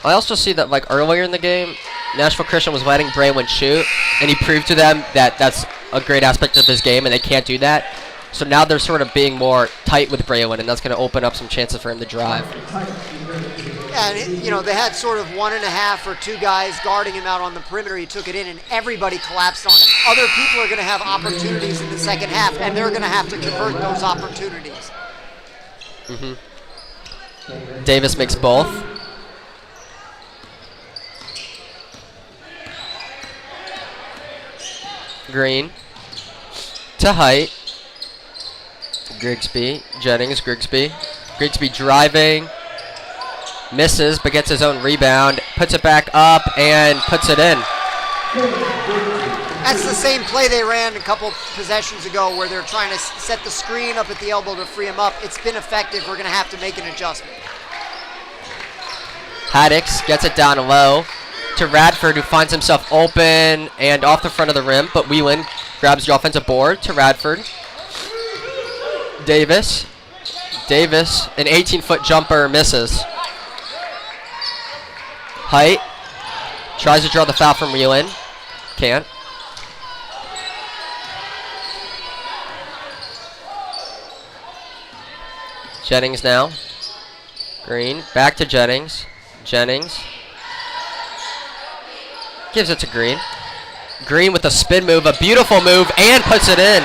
S2: I also see that, like, earlier in the game, Nashville Christian was letting Braylon shoot, and he proved to them that that's a great aspect of his game, and they can't do that. So now they're sort of being more tight with Braylon, and that's going to open up some chances for him to drive.
S3: And, you know, they had sort of 1.5 or 2 guys guarding him out on the perimeter. He took it in, and everybody collapsed on him. Other people are going to have opportunities in the second half, and they're going to have to convert those opportunities.
S2: Mm-hmm. Davis makes both. Green to Height. Grigsby, Jennings, Grigsby. Grigsby driving. Misses, but gets his own rebound. Puts it back up and puts it in.
S3: That's the same play they ran a couple possessions ago where they're trying to set the screen up at the elbow to free him up. It's been effective. We're going to have to make an adjustment.
S2: Haddix gets it down low. to Radford, who finds himself open and off the front of the rim, but Whelan grabs the offensive board to Radford. Davis, an 18-foot jumper, misses. Height tries to draw the foul from Whelan, can't. Jennings now. Green, back to Jennings. Jennings gives it to Green. Green with a spin move, a beautiful move, and puts it in.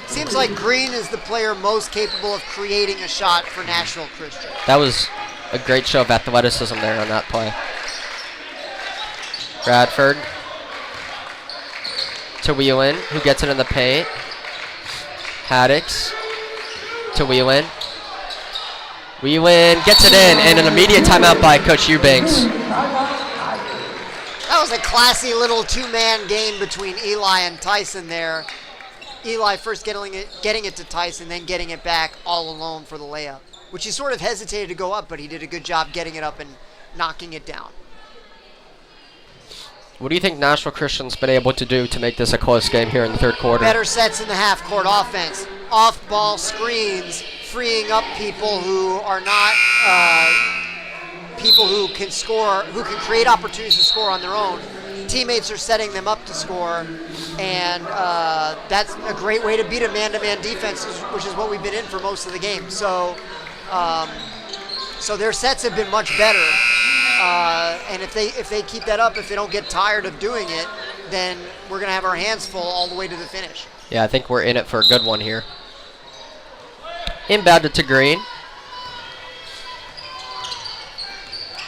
S3: Seems like Green is the player most capable of creating a shot for Nashville Christian.
S2: That was a great show of athleticism there on that play. Bradford to Whelan, who gets it in the paint. Haddix to Whelan. Whelan gets it in, and an immediate timeout by Coach Eubanks.
S3: That was a classy little two-man game between Eli and Tyson there. Eli first getting it to Tyson, then getting it back all alone for the layup, which he sort of hesitated to go up, but he did a good job getting it up and knocking it down.
S2: What do you think Nashville Christian's been able to do to make this a close game here in the third quarter?
S3: Better sets in the half-court offense. Off-ball screens, freeing up people who are not people who can score, who can create opportunities to score on their own. Teammates are setting them up to score, and that's a great way to beat a man-to-man defense, which is what we've been in for most of the game. So their sets have been much better. And if they keep that up, if they don't get tired of doing it, then we're going to have our hands full all the way to the finish.
S2: Yeah, I think we're in it for a good one here. Inbounded to Green.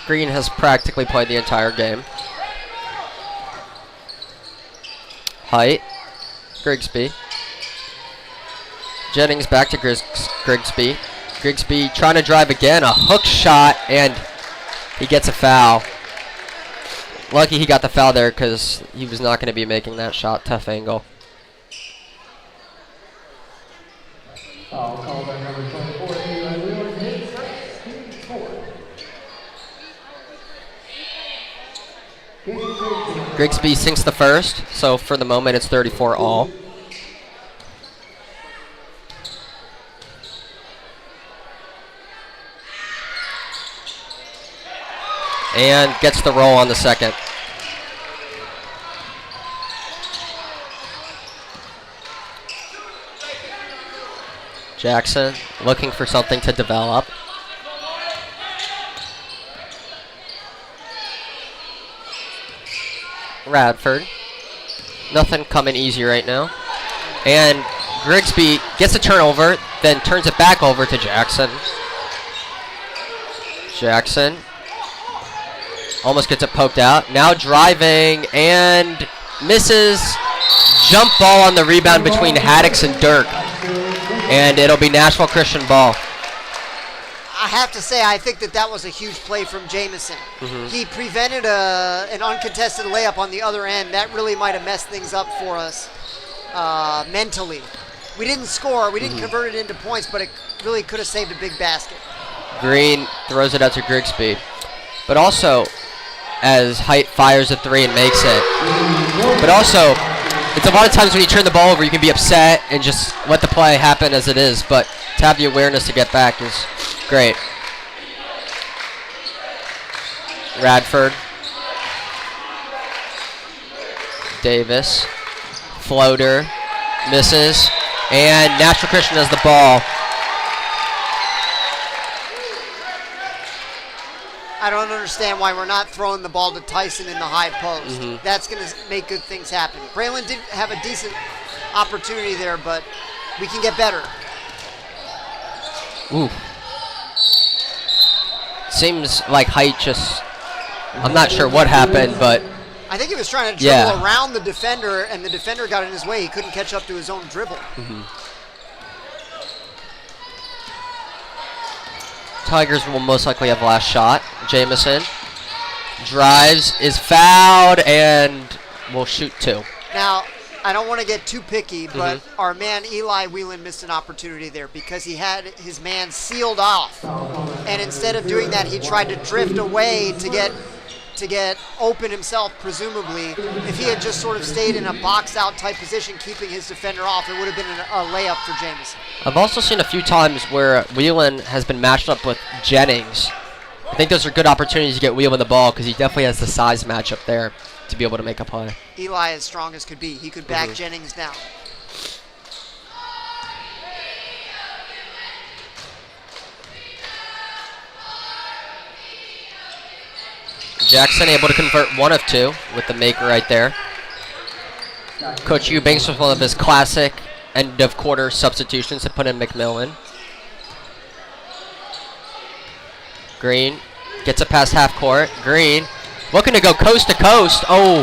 S2: Green has practically played the entire game. Height. Grigsby. Jennings back to Grigsby. Grigsby trying to drive again. A hook shot, and he gets a foul. Lucky he got the foul there because he was not going to be making that shot. Tough angle.
S1: Foul called by number 24, Eli Wheeler, hit 13-4.
S2: Grigsby sinks the first, so for the moment it's 34 all. And gets the roll on the second. Jackson looking for something to develop. Radford. Nothing coming easy right now. And Grigsby gets a turnover, then turns it back over to Jackson. Jackson almost gets it poked out. Now driving and misses. Jump ball on the rebound between Haddix and Dirk. And it'll be Nashville Christian ball.
S3: I have to say, I think that was a huge play from Jamison. He prevented an uncontested layup on the other end. That really might have messed things up for us mentally. We didn't score. We didn't convert it into points, but it really could have saved a big basket.
S2: Green throws it out to Grigsby. But also, as Height fires a three and makes it. But also, it's a lot of times when you turn the ball over, you can be upset and just let the play happen as it is. But to have the awareness to get back is great. Radford. Davis. Floater. Misses. And Nashville Christian has the ball.
S3: I don't understand why we're not throwing the ball to Tyson in the high post. That's going to make good things happen. Braylon did have a decent opportunity there, but we can get better.
S2: Ooh. Seems like Height just, I'm not sure what happened, but
S3: I think he was trying to dribble around the defender, and the defender got in his way. He couldn't catch up to his own dribble.
S2: Tigers will most likely have last shot. Jamison drives, is fouled, and will shoot two.
S3: Now, I don't want to get too picky, but our man Eli Whelan missed an opportunity there because he had his man sealed off. And instead of doing that, he tried to drift away to get open himself, presumably. If he had just sort of stayed in a box-out type position, keeping his defender off, it would have been a layup for Jamison.
S2: I've also seen a few times where Whelan has been matched up with Jennings. I think those are good opportunities to get Whelan the ball because he definitely has the size matchup there to be able to make a play.
S3: Eli as strong as could be. He could back Jennings down.
S2: Jackson able to convert 1 of 2 with the make right there. Coach Eubanks was one of his classic end of quarter substitutions to put in McMillan. Green gets it past half court. Green looking to go coast to coast. Oh,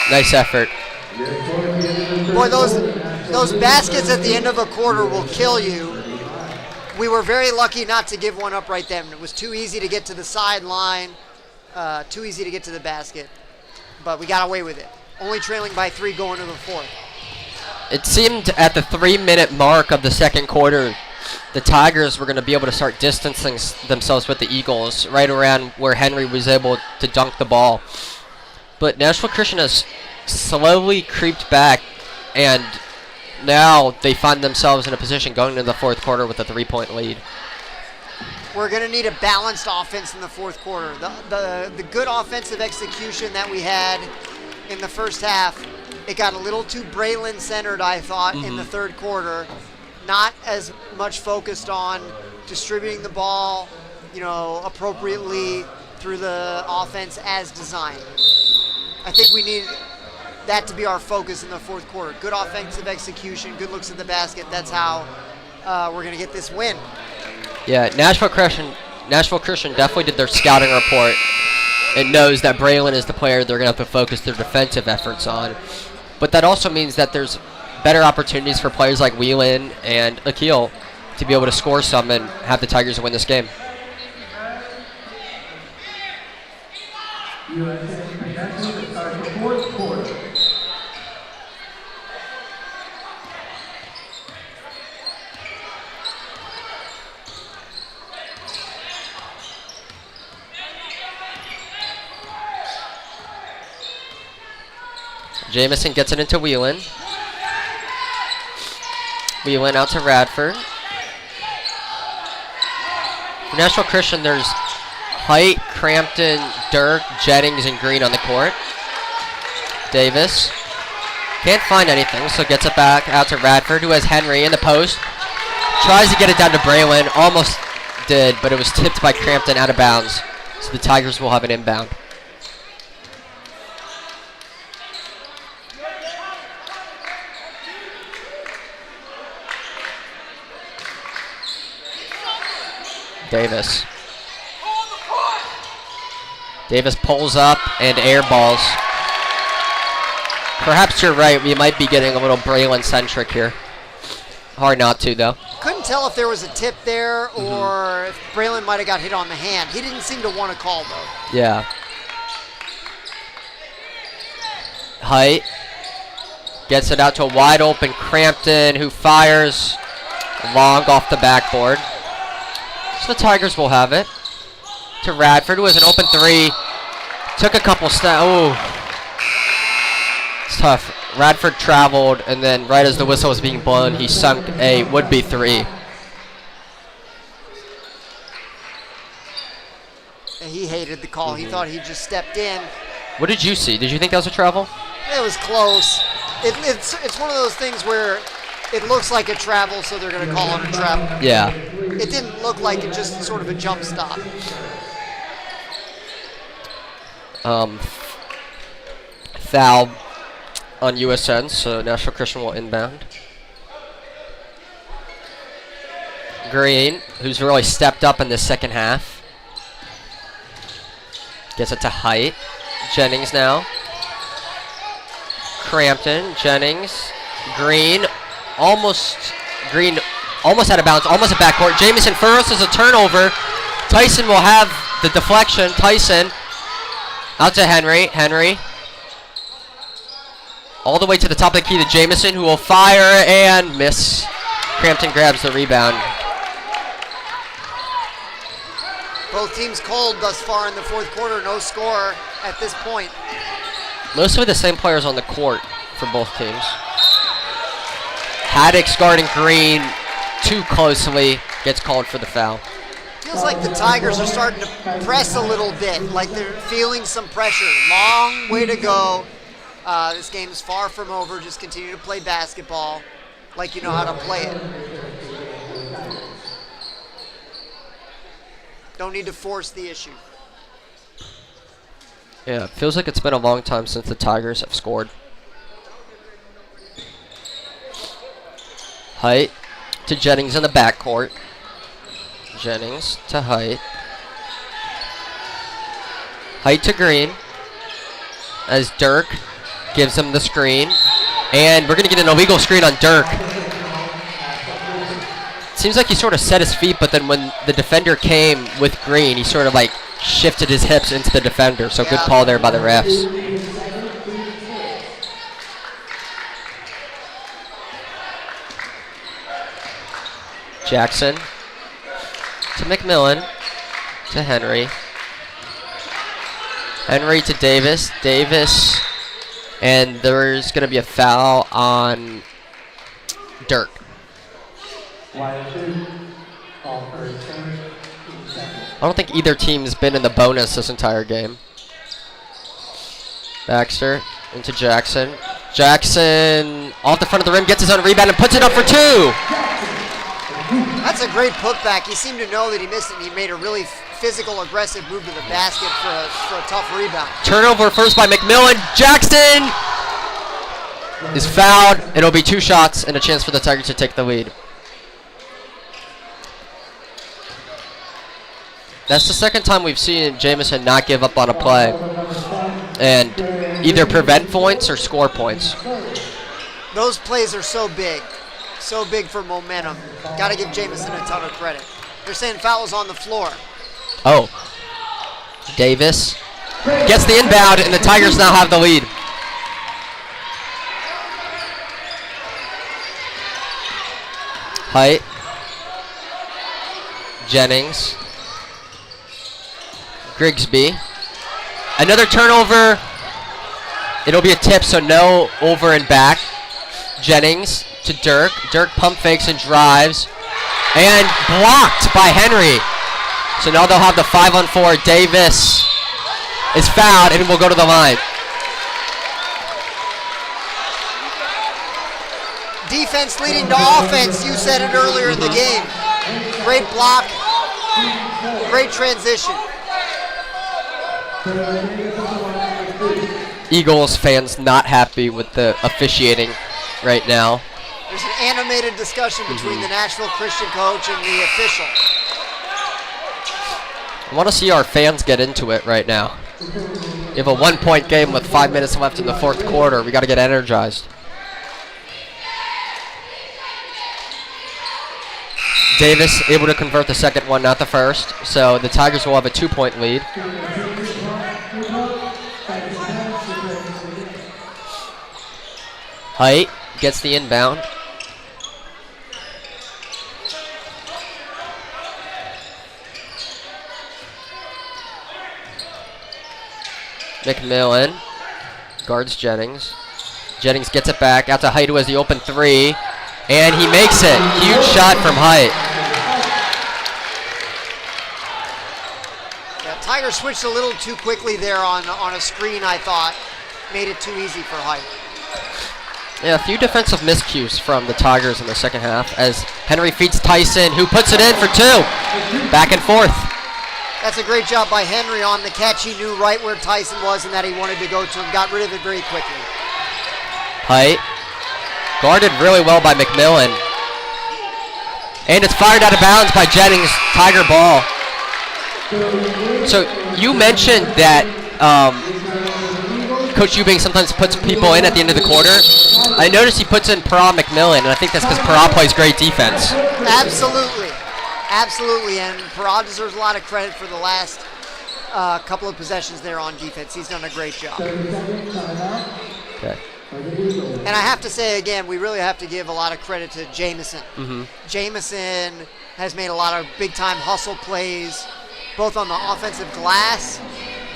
S2: nice effort.
S3: Boy, those baskets at the end of a quarter will kill you. We were very lucky not to give one up right then. It was too easy to get to the sideline, too easy to get to the basket, but we got away with it. Only trailing by 3 going to the 4th.
S2: It seemed at the 3-minute mark of the second quarter, the Tigers were going to be able to start distancing themselves with the Eagles right around where Henry was able to dunk the ball. But Nashville Christian has slowly creeped back, and now they find themselves in a position going into the 4th quarter with a 3-point lead.
S3: We're going to need a balanced offense in the 4th quarter. The good offensive execution that we had in the first half, it got a little too Braylon-centered, I thought, in the 3rd quarter. Not as much focused on distributing the ball, appropriately through the offense as designed. I think we need that to be our focus in the 4th quarter. Good offensive execution, good looks at the basket. That's how we're going to get this win.
S2: Yeah, Nashville Christian definitely did their scouting report and knows that Braylon is the player they're going to have to focus their defensive efforts on. But that also means that there's better opportunities for players like Whelan and Akil to be able to score some and have the Tigers win this game.
S1: USN Nashville to start the 4th quarter.
S2: Jamison gets it into Whelan. Whelan out to Radford. For Nashville Christian, there's Height, Crampton, Dirk, Jennings, and Green on the court. Davis can't find anything, so gets it back out to Radford, who has Henry in the post. Tries to get it down to Braylon. Almost did, but it was tipped by Crampton out of bounds. So the Tigers will have an inbound. Davis. Davis pulls up and air balls. Perhaps you're right. We might be getting a little Braylon-centric here. Hard not to, though.
S3: Couldn't tell if there was a tip there or if Braylon might have got hit on the hand. He didn't seem to want to call, though.
S2: Yeah. Height gets it out to a wide open Crampton, who fires long off the backboard. So the Tigers will have it. To Radford, who has an open 3. Took a couple steps. Oh. It's tough. Radford traveled, and then right as the whistle was being blown, he sunk a would-be 3.
S3: And he hated the call. He thought he just stepped in.
S2: What did you see? Did you think that was a travel?
S3: It was close. It's one of those things where it looks like a travel, so they're going to call it a travel.
S2: Yeah.
S3: It didn't look like it, just sort of a jump stop.
S2: Foul on USN, so Nashville Christian will inbound. Green, who's really stepped up in the second half. Gets it to Height. Jennings now. Crampton, Jennings, Green almost out of bounds, almost a backcourt. Jamison first is a turnover. Tyson will have the deflection. Tyson out to Henry. Henry All the way to the top of the key to Jamison, who will fire and miss. Crampton grabs the rebound.
S3: Both teams cold thus far in the fourth quarter. No score at this point.
S2: Mostly the same players on the court for both teams. Haddock's guarding Green too closely. Gets called for the foul.
S3: Feels like the Tigers are starting to press a little bit, like they're feeling some pressure. Long way to go. This game's far from over. Just continue to play basketball like you know how to play it. Don't need to force the issue.
S2: Yeah, it feels like it's been a long time since the Tigers have scored. Height to Jennings in the backcourt. Jennings to Height. Height to Green. As Dirk gives him the screen. And we're going to get an illegal screen on Dirk. Seems like he sort of set his feet, but then when the defender came with Green, he sort of like shifted his hips into the defender. So good call there by the refs. Jackson to McMillan to Henry. Henry to Davis. Davis. And there's going to be a foul on Dirk.
S1: I
S2: don't think either team's been in the bonus this entire game. Baxter into Jackson. Jackson off the front of the rim, gets his own rebound and puts it up for two.
S3: That's a great putback. He seemed to know that he missed it, and he made a really physical, aggressive move to the basket for a tough rebound.
S2: Turnover first by McMillan. Jackson is fouled. It'll be 2 shots and a chance for the Tigers to take the lead. That's the second time we've seen Jamison not give up on a play and either prevent points or score points.
S3: Those plays are so big for momentum. Got to give Jamison a ton of credit. They're saying fouls on the floor.
S2: Oh. Davis gets the inbound, and the Tigers now have the lead. Height. Jennings. Grigsby. Another turnover. It'll be a tip, so no over and back. Jennings to Dirk. Dirk pump fakes and drives. And blocked by Henry. So now they'll have the 5-on-4. Davis is fouled and will go to the line.
S3: Defense leading to offense. You said it earlier in the game. Great block. Great transition.
S2: Eagles fans not happy with the officiating right now.
S3: There's an animated discussion between the Nashville Christian coach and the official.
S2: I want to see our fans get into it right now. We have a 1-point game with 5 minutes left in the fourth quarter. We got to get energized. Davis able to convert the second one, not the first. So the Tigers will have a 2-point lead. Height gets the inbound. McMillan guards Jennings. Jennings gets it back out to Height, who has the open 3. And he makes it. Huge shot from Height.
S3: Yeah, Tigers switched a little too quickly there on a screen, I thought. Made it too easy for Height.
S2: Yeah, a few defensive miscues from the Tigers in the second half as Henry feeds Tyson, who puts it in for 2. Back and forth.
S3: That's a great job by Henry on the catch. He knew right where Tyson was and that he wanted to go to him. Got rid of it very quickly.
S2: Height. Guarded really well by McMillan. And it's fired out of bounds by Jennings. Tiger ball. So you mentioned that Coach Eubank sometimes puts people in at the end of the quarter. I noticed he puts in Parra McMillan, and I think that's because Parra plays great defense.
S3: Absolutely. Absolutely, and Parra deserves a lot of credit for the last couple of possessions there on defense. He's done a great job.
S2: Okay.
S3: And I have to say again, we really have to give a lot of credit to Jamison. Jamison has made a lot of big-time hustle plays, both on the offensive glass,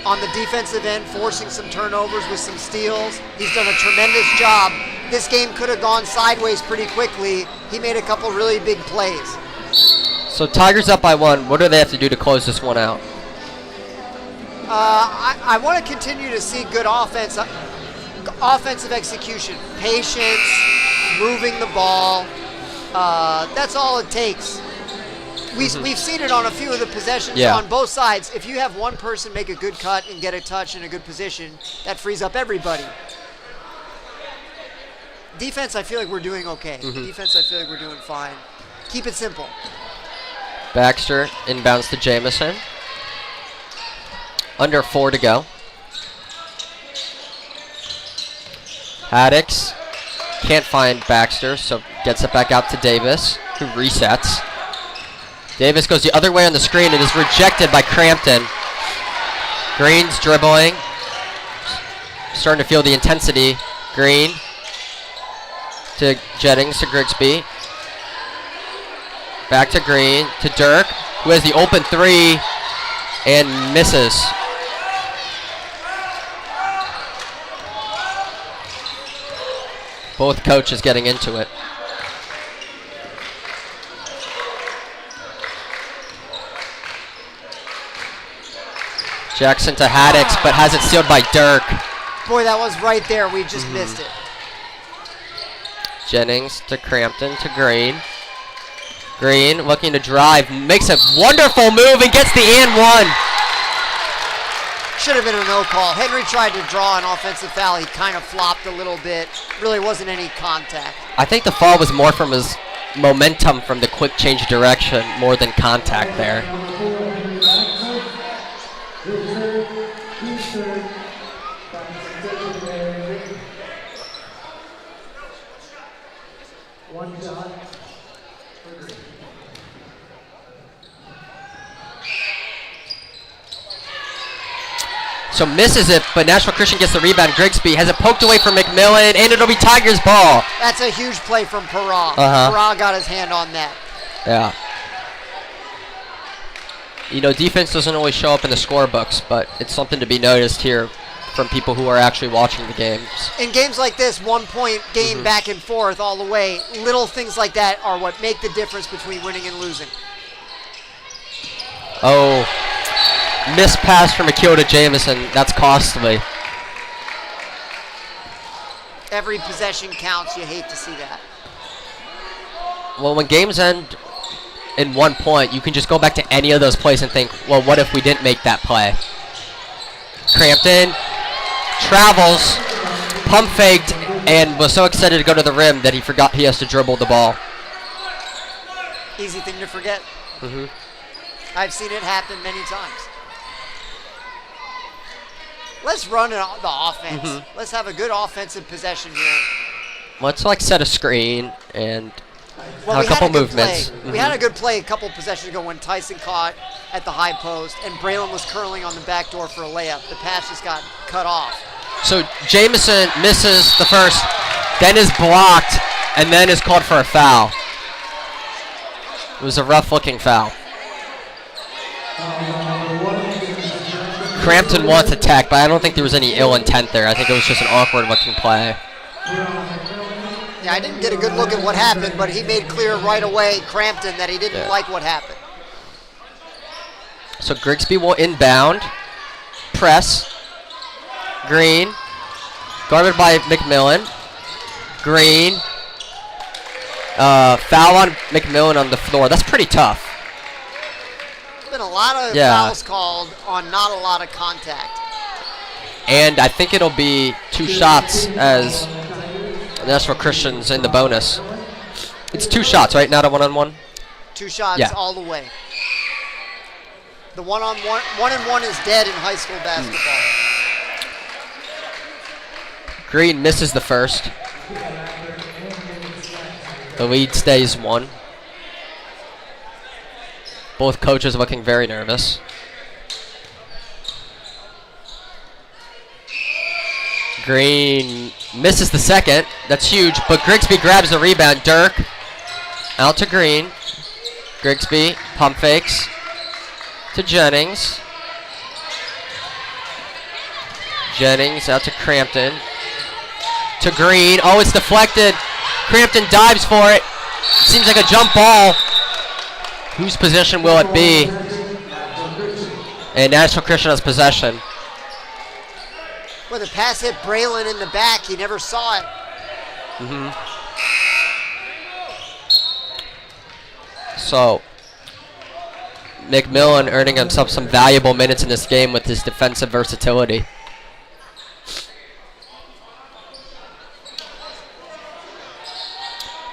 S3: on the defensive end, forcing some turnovers with some steals. He's done a tremendous job. This game could have gone sideways pretty quickly. He made a couple really big plays.
S2: So Tigers up by 1. What do they have to do to close this one out?
S3: I want to continue to see good offensive execution, patience, moving the ball. That's all it takes. We've seen it on a few of the possessions on both sides. If you have one person make a good cut and get a touch in a good position, that frees up everybody. Defense, I feel like we're doing okay. Defense, I feel like we're doing fine. Keep it simple.
S2: Baxter inbounds to Jamison. Under 4 to go. Haddix can't find Baxter, so gets it back out to Davis, who resets. Davis goes the other way on the screen and is rejected by Crampton. Green's dribbling. Starting to feel the intensity. Green to Jennings to Grigsby. Back to Green to Dirk, who has the open 3 and misses. Both coaches getting into it. Jackson to Haddix, but has it sealed by Dirk.
S3: Boy, that was right there. We just missed it.
S2: Jennings to Crampton to Green. Green looking to drive, makes a wonderful move and gets the and 1.
S3: Should have been a no call. Henry tried to draw an offensive foul. He kind of flopped a little bit. Really wasn't any contact.
S2: I think the fall was more from his momentum from the quick change of direction more than contact there. So misses it, but Nashville Christian gets the rebound. Grigsby has it poked away from McMillan, and it'll be Tigers' ball.
S3: That's a huge play from Parra. Parra got his hand on that.
S2: Yeah. You know, defense doesn't always show up in the scorebooks, but it's something to be noticed here from people who are actually watching the games. In
S3: games like this, 1 point game back and forth all the way, little things like that are what make the difference between winning and losing.
S2: Oh. Missed pass from Akil to Jamison. That's costly.
S3: Every possession counts. You hate to see that.
S2: Well, when games end in 1 point, you can just go back to any of those plays and think, well, what if we didn't make that play? Crampton travels, pump faked, and was so excited to go to the rim that he forgot he has to dribble the ball.
S3: Easy thing to forget. I've seen it happen many times. Let's run the offense. Let's have a good offensive possession here.
S2: Let's set a screen and have a couple movements.
S3: We had a good play a couple possessions ago when Tyson caught at the high post and Braylon was curling on the back door for a layup. The pass just got cut off.
S2: So Jamison misses the first, then is blocked, and then is called for a foul. It was a rough-looking foul. Crampton wants attack, but I don't think there was any ill intent there. I think it was just an awkward-looking play.
S3: Yeah, I didn't get a good look at what happened, but he made clear right away, Crampton, that he didn't like what happened.
S2: So Grigsby will inbound. Press. Green. Guarded by McMillan. Green. Foul on McMillan on the floor. That's pretty tough.
S3: Been a lot of fouls called on not a lot of contact.
S2: And I think it'll be 2 shots as Nashville Christian's in the bonus. It's 2 shots, right? Not a one-on-one?
S3: 2 shots all the way. The one-on-one, 1-and-1 is dead in high school basketball.
S2: Green misses the first. The lead stays 1. Both coaches looking very nervous. Green misses the second. That's huge, but Grigsby grabs the rebound. Dirk out to Green. Grigsby pump fakes to Jennings. Jennings out to Crampton. To Green. Oh, it's deflected. Crampton dives for it. Seems like a jump ball. Whose possession will it be? And Nashville Christian has possession.
S3: Well, the pass hit Braylon in the back. He never saw it.
S2: So, McMillan earning himself some valuable minutes in this game with his defensive versatility.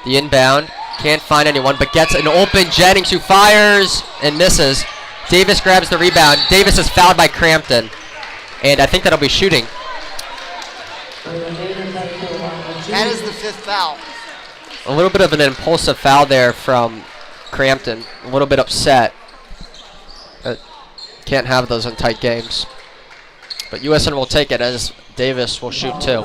S2: The inbound, can't find anyone, but gets an open Jennings, who fires and misses. Davis grabs the rebound. Davis is fouled by Crampton, and I think that'll be shooting.
S3: That is the 5th foul.
S2: A little bit of an impulsive foul there from Crampton. A little bit upset. Can't have those in tight games. But USN will take it, as Davis will shoot too.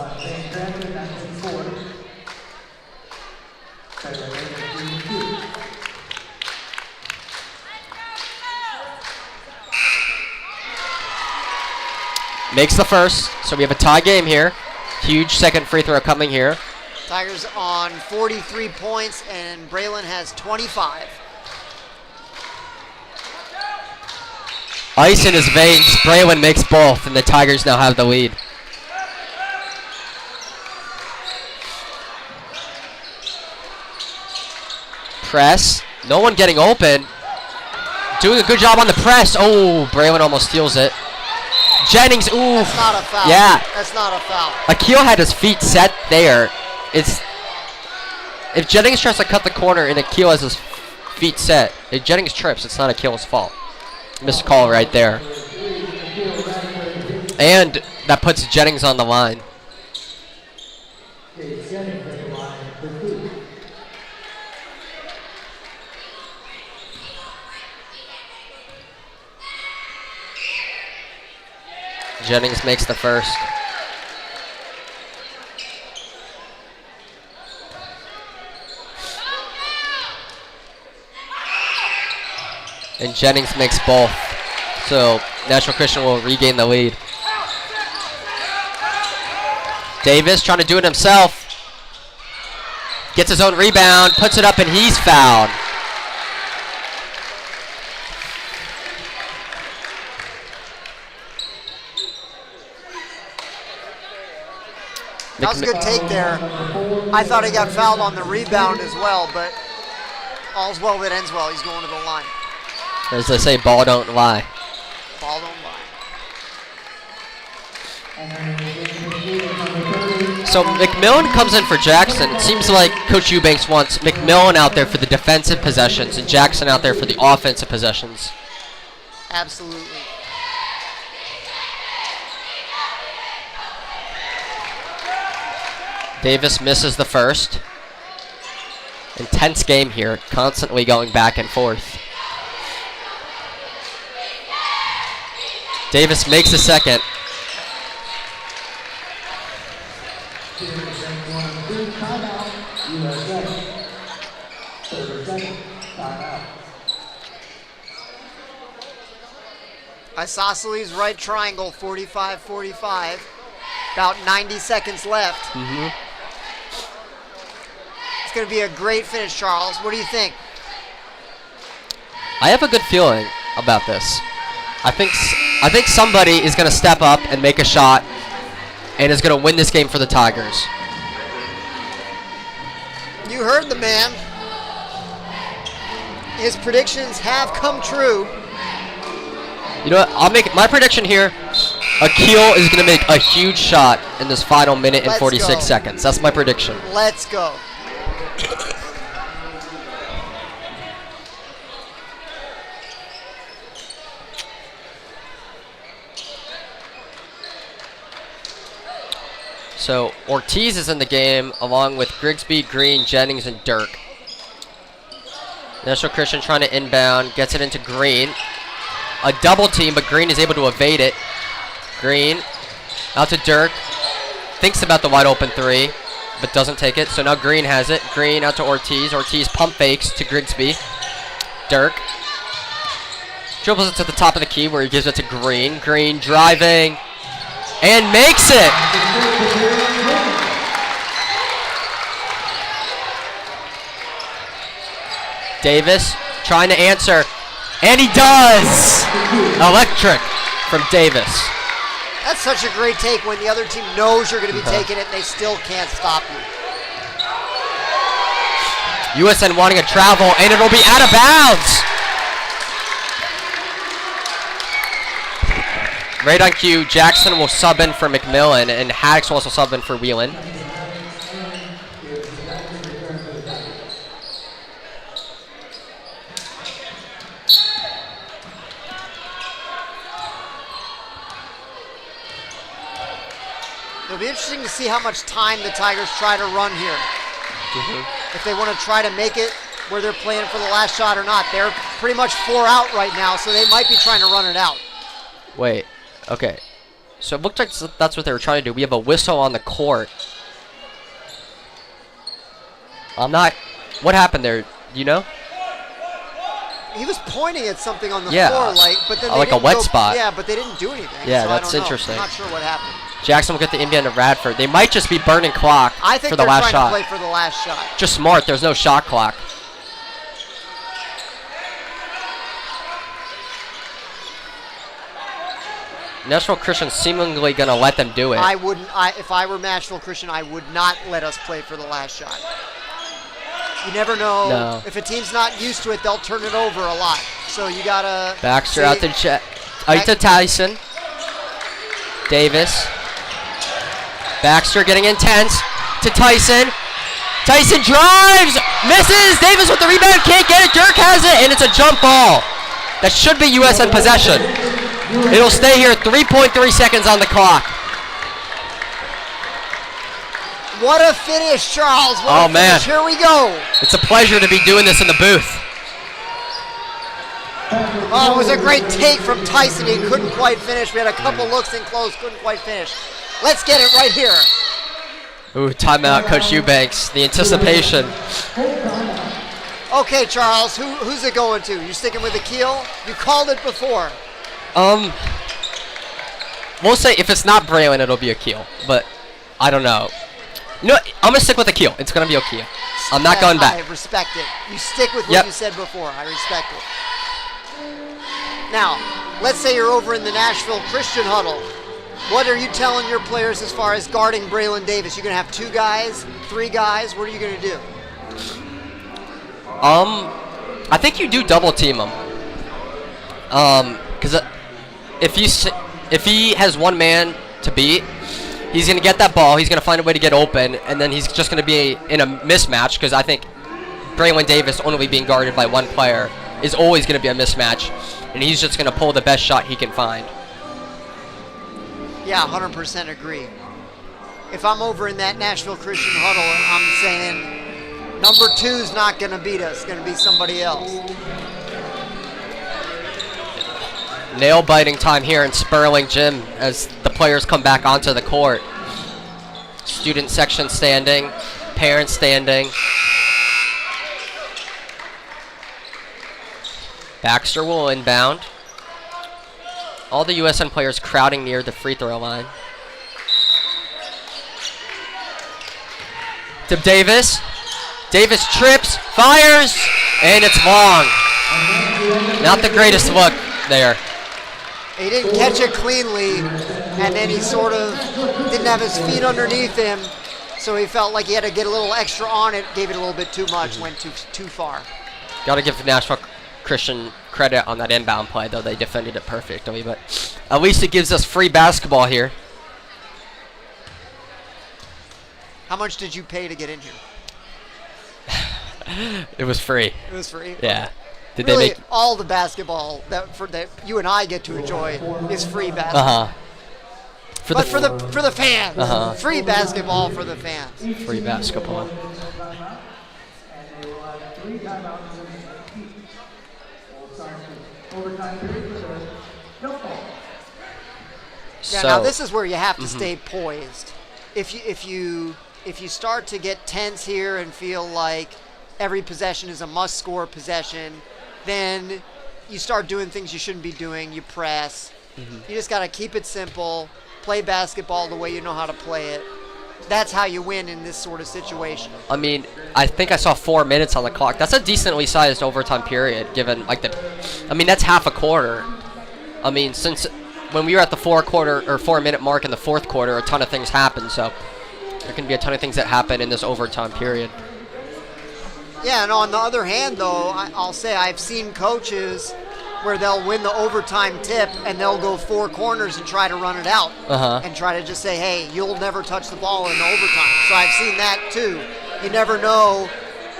S2: Makes the first, so we have a tie game here. Huge second free throw coming here.
S3: Tigers on 43 points, and Braylon has 25.
S2: Ice in his veins. Braylon makes both, and the Tigers now have the lead. Press. No one getting open. Doing a good job on the press. Oh, Braylon almost steals it. Jennings, ooh.
S3: That's not a foul.
S2: Yeah.
S3: That's not a foul.
S2: Akil had his feet set there. If Jennings tries to cut the corner and Akil has his feet set, if Jennings trips, it's not Akil's fault. Missed call right there. And that puts Jennings on the line. Jennings makes the first. And Jennings makes both. So Nashville Christian will regain the lead. Davis trying to do it himself. Gets his own rebound, puts it up, and he's fouled.
S3: That was a good take there. I thought he got fouled on the rebound as well, but all's well that ends well. He's going to the line.
S2: As they say, ball don't lie.
S3: Ball don't lie.
S2: So McMillan comes in for Jackson. It seems like Coach Eubanks wants McMillan out there for the defensive possessions and Jackson out there for the offensive possessions.
S3: Absolutely.
S2: Davis misses the first. Intense game here, constantly going back and forth. Davis makes the second.
S3: Isosceles right triangle, 45-45. About 90 seconds left. It's going to be a great finish, Charles. What do you think?
S2: I have a good feeling about this. I think somebody is going to step up and make a shot and is going to win this game for the Tigers.
S3: You heard the man. His predictions have come true.
S2: You know what? I'll make my prediction here. Akil is going to make a huge shot in this final minute and 46 seconds. That's my prediction.
S3: Let's go.
S2: So Ortiz is in the game along with Grigsby, Green, Jennings, and Dirk. Nashville Christian trying to inbound, gets it into Green. A double team, but Green is able to evade it. Green out to Dirk. thinks about the wide open three, but doesn't take it. So now Green has it. Green out to Ortiz. Ortiz pump fakes to Grigsby. Dirk dribbles it to the top of the key where he gives it to Green. Green driving and makes it. Davis trying to answer, and he does. Electric from Davis.
S3: That's such a great take when the other team knows you're going to be taking it and they still can't stop you.
S2: USN wanting a travel, and it'll be out of bounds. Right on cue, Jackson will sub in for McMillan, and Haddox will also sub in for Whelan.
S3: It'll be interesting to see how much time the Tigers try to run here. If they want to try to make it where they're playing for the last shot or not. They're pretty much 4 out right now, so they might be trying to run it out.
S2: Wait, okay. So it looked like that's what they were trying to do. We have a whistle on the court. I'm not... What happened there? Do you know?
S3: He was pointing at something on the
S2: Yeah,
S3: floor, but then they
S2: like a
S3: didn't
S2: wet
S3: go,
S2: spot.
S3: Yeah, but they didn't do anything.
S2: Yeah,
S3: so
S2: that's
S3: I don't know.
S2: interesting.
S3: I'm not sure what happened.
S2: Jackson will get the inbound to Radford. They might just be burning clock
S3: I think
S2: for the
S3: they're
S2: last
S3: trying
S2: shot.
S3: to play for the last shot.
S2: Just smart. There's no shot clock. Nashville Christian seemingly going to let them do it.
S3: I wouldn't. If I were Nashville Christian, I would not let us play for the last shot. You never know.
S2: No.
S3: If a team's not used to it, they'll turn it over a lot. So you gotta.
S2: Baxter out to Tyson. Davis. Baxter getting intense to Tyson. Tyson drives, misses. Davis with the rebound, can't get it. Dirk has it, and it's a jump ball. That should be USN possession. It'll stay here. 3.3 seconds on the clock.
S3: What a finish, Charles. What a
S2: man.
S3: finish. Here we go.
S2: It's a pleasure to be doing this in the booth.
S3: Oh, it was a great take from Tyson. He couldn't quite finish. We had a couple looks in close, couldn't quite finish. Let's get it right here.
S2: Ooh, timeout, Coach Eubanks. The anticipation.
S3: Okay, Charles, who's it going to? You sticking with the keel? You called it before.
S2: We'll say if it's not Braylon, it'll be a keel, but I don't know. You know what? I'm gonna stick with a keel. It's gonna be a keel. I'm not going back.
S3: I respect it. You stick with what you said before. I respect it. Now, let's say you're over in the Nashville Christian huddle. What are you telling your players as far as guarding Braylon Davis? You're gonna have 2 guys, 3 guys. What are you gonna do?
S2: I think you do double team him. Because if he has one man to beat, he's gonna get that ball. He's gonna find a way to get open, and then he's just gonna be in a mismatch. Because I think Braylon Davis only being guarded by one player is always gonna be a mismatch, and he's just gonna pull the best shot he can find.
S3: Yeah, 100% agree. If I'm over in that Nashville Christian huddle, I'm saying number 2's not going to beat us. It's going to be somebody else.
S2: Nail-biting time here in Sperling Gym as the players come back onto the court. Student section standing, parents standing. Baxter will inbound. All the USN players crowding near the free throw line. To Davis. Davis trips, fires, and it's long. Not the greatest look there.
S3: He didn't catch it cleanly, and then he sort of didn't have his feet underneath him, so he felt like he had to get a little extra on it, gave it a little bit too much, went too far.
S2: Got to give Nashville Christian credit on that inbound play, though they defended it perfectly, but at least it gives us free basketball here.
S3: How much did you pay to get in here?
S2: It was free.
S3: It was free?
S2: Yeah. Did
S3: really,
S2: they make
S3: all the basketball that you and I get to enjoy is free basketball. For the fans. Free basketball for the fans.
S2: Free basketball.
S3: Yeah, now this is where you have to stay poised. if you start to get tense here and feel like every possession is a must-score possession, then you start doing things you shouldn't be doing. You press. You just got to keep it simple, play basketball the way you know how to play it. That's how you win in this sort of situation.
S2: I mean, I think I saw 4 minutes on the clock. That's a decently sized overtime period, given like that's half a quarter. I mean, since when we were at the 4 minute mark in the fourth quarter, a ton of things happened. So there can be a ton of things that happen in this overtime period.
S3: Yeah, and on the other hand, though, I'll say I've seen coaches where they'll win the overtime tip and they'll go 4 corners and try to run it out and try to just say, hey, you'll never touch the ball in the overtime. So I've seen that too. You never know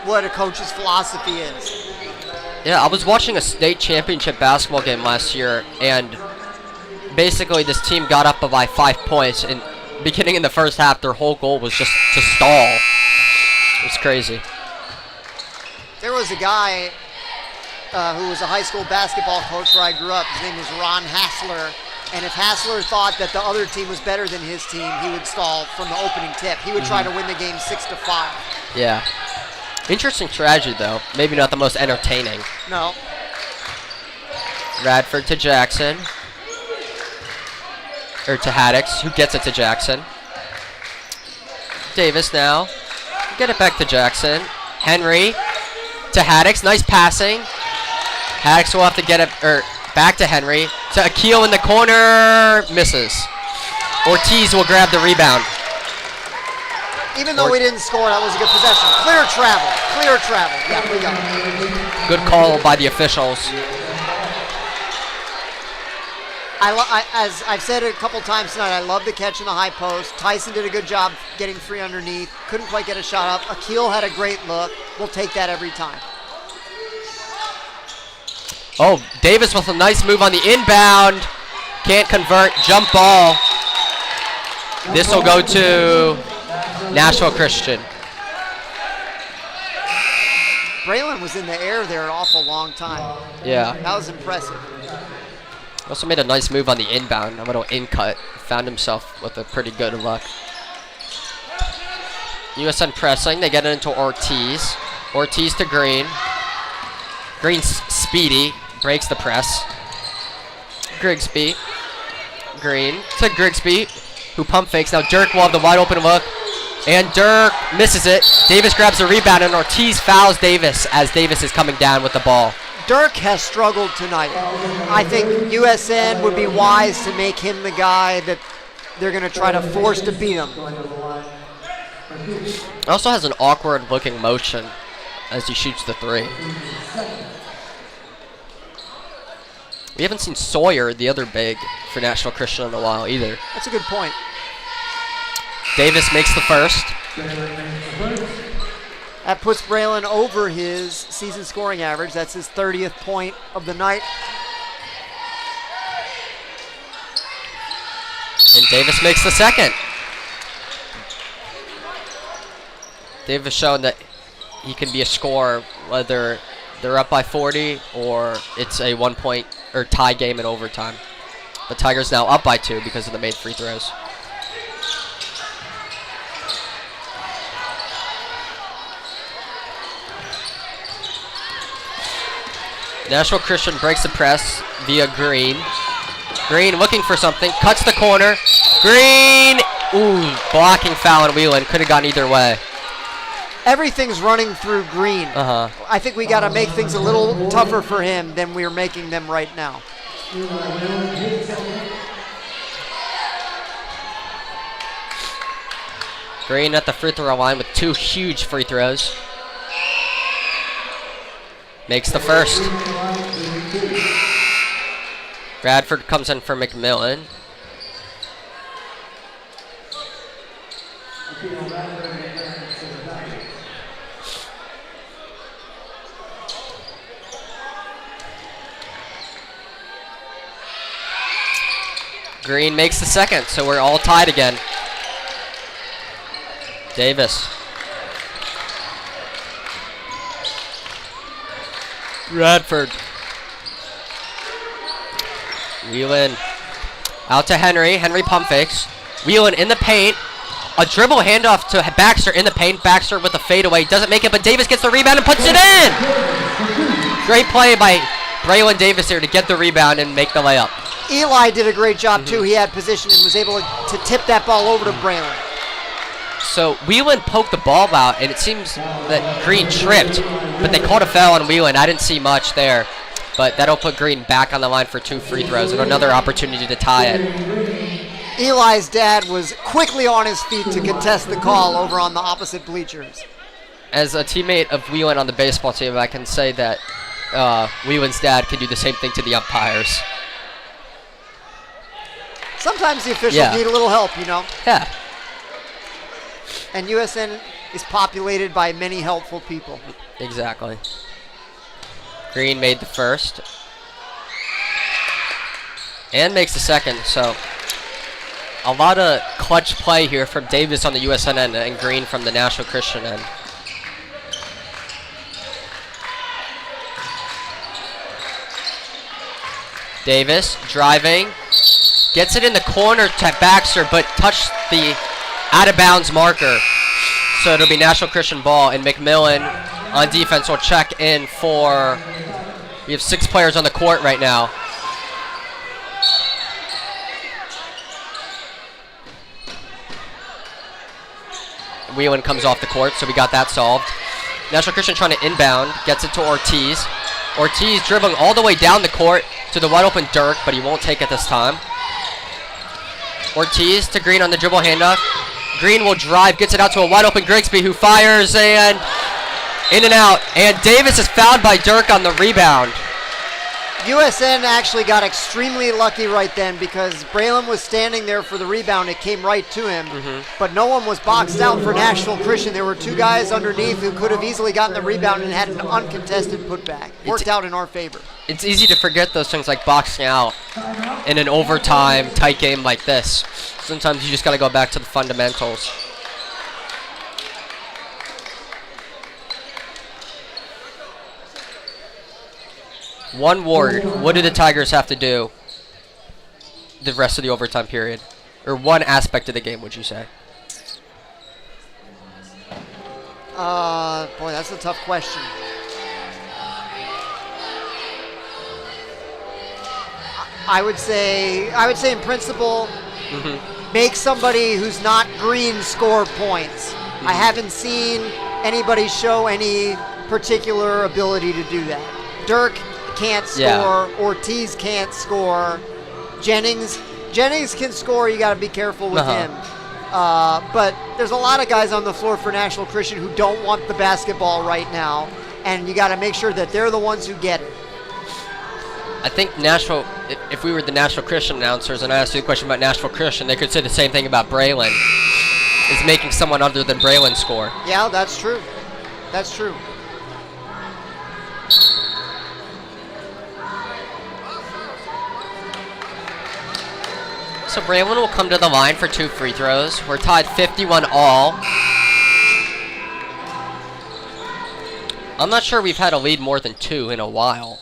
S3: what a coach's philosophy is.
S2: Yeah, I was watching a state championship basketball game last year, and basically this team got up by 5 points, and beginning in the first half, their whole goal was just to stall. It was crazy.
S3: There was a guy who was a high school basketball coach where I grew up. His name was Ron Hassler. And if Hassler thought that the other team was better than his team, he would stall from the opening tip. He would try to win the game 6-5.
S2: Yeah. Interesting strategy, though. Maybe not the most entertaining.
S3: No.
S2: Radford to Jackson. Or to Haddix, who gets it to Jackson. Davis now. Get it back to Jackson. Henry to Haddix. Nice passing. Haddix will have to get it back to Henry. To Akil in the corner. Misses. Ortiz will grab the rebound.
S3: Even though we didn't score, that was a good possession. Clear travel. Clear travel. Yeah, we got it.
S2: Good call by the officials.
S3: As I've said it a couple times tonight, I love the catch in the high post. Tyson did a good job getting free underneath. Couldn't quite get a shot up. Akil had a great look. We'll take that every time.
S2: Oh, Davis with a nice move on the inbound. Can't convert. Jump ball. This will go to Nashville Christian.
S3: Braylon was in the air there an awful long time.
S2: Yeah.
S3: That was impressive.
S2: Also made a nice move on the inbound, a little in cut. Found himself with a pretty good look. USN pressing, they get it into Ortiz. Ortiz to Green. Green's speedy, breaks the press. Grigsby. Green to Grigsby, who pump fakes. Now Dirk will have the wide open look. And Dirk misses it. Davis grabs the rebound, and Ortiz fouls Davis as Davis is coming down with the ball.
S3: Dirk has struggled tonight. I think USN would be wise to make him the guy that they're going to try to force to beat him.
S2: Also has an awkward looking motion as he shoots the three. We haven't seen Sawyer, the other big, for Nashville Christian in a while either.
S3: That's a good point.
S2: Davis makes the first.
S3: That puts Braylon over his season scoring average. That's his 30th point of the night.
S2: And Davis makes the second. Davis showing that he can be a scorer, whether they're up by 40 or it's a 1 point or tie game in overtime. The Tigers now up by 2 because of the made free throws. Nashville Christian breaks the press via Green. Green looking for something, cuts the corner. Green! Ooh, blocking foul on Whelan. Could have gone either way.
S3: Everything's running through Green.
S2: I
S3: think we got to make things a little tougher for him than we're making them right now.
S2: Green at the free throw line with 2 huge free throws. Makes the first. Bradford comes in for McMillan. Green makes the second, so we're all tied again. Davis. Radford. Whelan out to Henry. Henry pump fakes. Whelan in the paint. A dribble handoff to Baxter in the paint. Baxter with a fadeaway. Doesn't make it, but Davis gets the rebound and puts it in! Great play by Braylon Davis here to get the rebound and make the layup.
S3: Eli did a great job, too. He had position and was able to tip that ball over to Braylon.
S2: So Whelan poked the ball out, and it seems that Green tripped, but they called a foul on Whelan. I didn't see much there, but that'll put Green back on the line for 2 free throws and another opportunity to tie it.
S3: Eli's dad was quickly on his feet to contest the call over on the opposite bleachers.
S2: As a teammate of Whelan on the baseball team, I can say that Whelan's dad can do the same thing to the umpires.
S3: Sometimes the officials need a little help, you know.
S2: Yeah.
S3: And USN is populated by many helpful people.
S2: Exactly. Green made the first. And makes the second, so a lot of clutch play here from Davis on the USN end and Green from the Nashville Christian end. Davis driving, gets it in the corner to Baxter, but touched the out-of-bounds marker. So it'll be Nashville Christian ball, and McMillan on defense will check in for, we have 6 players on the court right now. Whelan comes off the court, so we got that solved. Nashville Christian trying to inbound, gets it to Ortiz. Ortiz dribbling all the way down the court to the wide open Dirk, but he won't take it this time. Ortiz to Green on the dribble handoff. Green will drive, gets it out to a wide open Grigsby, who fires and in and out. And Davis is fouled by Dirk on the rebound.
S3: USN actually got extremely lucky right then because Braylon was standing there for the rebound. It came right to him, but no one was boxed out for Nashville Christian. There were 2 guys underneath who could have easily gotten the rebound and had an uncontested putback. Worked out in our favor.
S2: It's easy to forget those things like boxing out in an overtime tight game like this. Sometimes you just got to go back to the fundamentals. One word, what do the Tigers have to do the rest of the overtime period? Or one aspect of the game, would you say?
S3: Boy, that's a tough question. I would say in principle, make somebody who's not Green score points. I haven't seen anybody show any particular ability to do that. Dirk can't score. Ortiz can't score. Jennings can score. You got to be careful with him. But there's a lot of guys on the floor for Nashville Christian who don't want the basketball right now, and you got to make sure that they're the ones who get it.
S2: I think Nashville, if we were the Nashville Christian announcers and I asked you a question about Nashville Christian, they could say the same thing about Braylon, is making someone other than Braylon score.
S3: Yeah, that's true. That's true.
S2: So Braylon will come to the line for 2 free throws. We're tied 51 all. I'm not sure we've had a lead more than 2 in a while.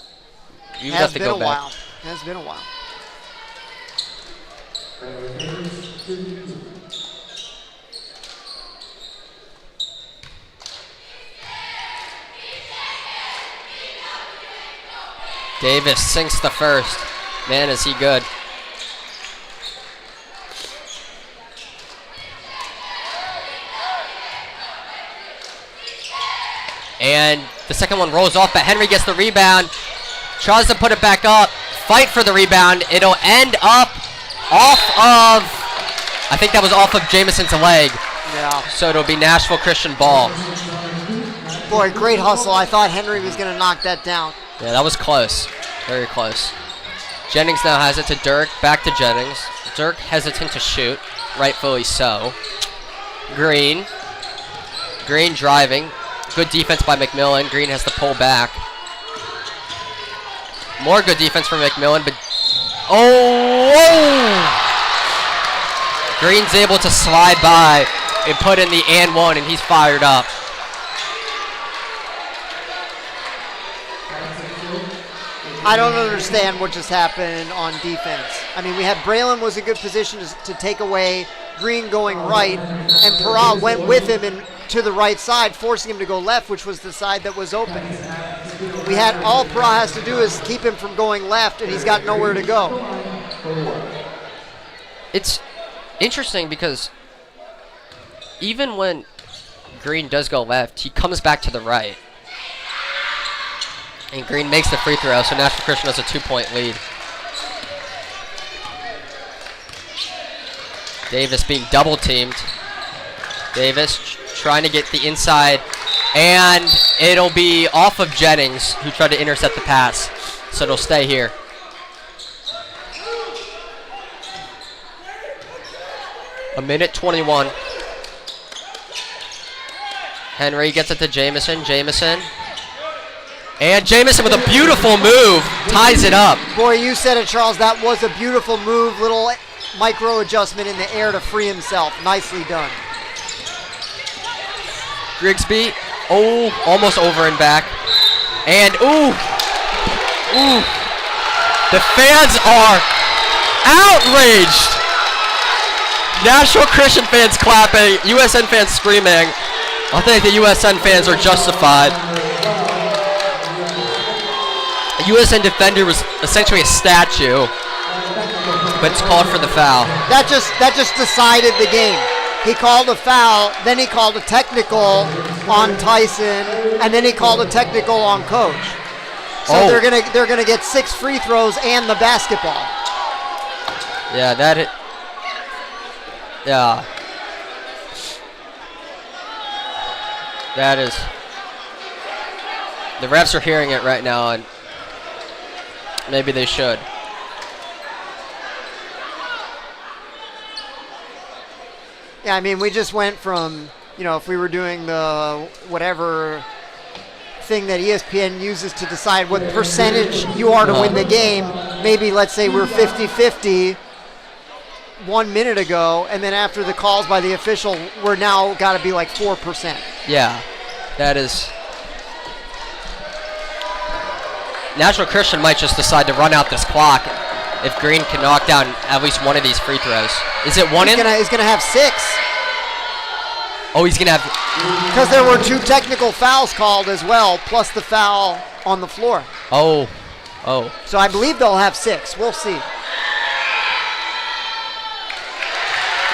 S2: You've got to go back.
S3: It has been a while.
S2: Davis sinks the first. Man, is he good. And the second one rolls off, but Henry gets the rebound. Tries to put it back up. Fight for the rebound. It'll end up off of, I think that was off of Jameson's leg.
S3: Yeah.
S2: So it'll be Nashville Christian ball.
S3: Boy, great hustle. I thought Henry was going to knock that down.
S2: Yeah, that was close. Very close. Jennings now has it to Dirk. Back to Jennings. Dirk hesitant to shoot. Rightfully so. Green. Green driving. Good defense by McMillan. Green has to pull back. More good defense from McMillan, but Green's able to slide by and put in the and one, and he's fired up.
S3: I don't understand what just happened on defense. I mean, we had Braylon was in good position to take away Green going right, and Parra went with him and to the right side, forcing him to go left, which was the side that was open. All Parra has to do is keep him from going left, and he's got nowhere to go.
S2: It's interesting because even when Green does go left, he comes back to the right. And Green makes the free throw, so Nashville Christian has a 2-point lead. Davis being double teamed. Davis trying to get the inside, and it'll be off of Jennings, who tried to intercept the pass, so it'll stay here. A minute 21. Henry gets it to Jamison. And Jamison with a beautiful move ties it up.
S3: Boy, you said it, Charles. That was a beautiful move. Little micro adjustment in the air to free himself. Nicely done.
S2: Grigsby, almost over and back. And the fans are outraged. Nashville Christian fans clapping, USN fans screaming. I think the USN fans are justified. A USN defender was essentially a statue, but it's called for the foul.
S3: That just decided the game. He called a foul, then he called a technical on Tyson, and then he called a technical on Coach. So they're gonna get 6 free throws and the basketball.
S2: Yeah, that is. The refs are hearing it right now, and maybe they should.
S3: Yeah, I mean, we just went from, if we were doing the whatever thing that ESPN uses to decide what percentage you are to win the game, maybe let's say we're 50-50 1 minute ago, and then after the calls by the official, we're now got to be like 4%.
S2: Yeah, that is. Nashville Christian might just decide to run out this clock if Green can knock down at least one of these free throws. Is it one
S3: He's gonna have 6.
S2: Oh, he's gonna have.
S3: Because there were 2 technical fouls called as well, plus the foul on the floor.
S2: Oh.
S3: So I believe they'll have 6. We'll see.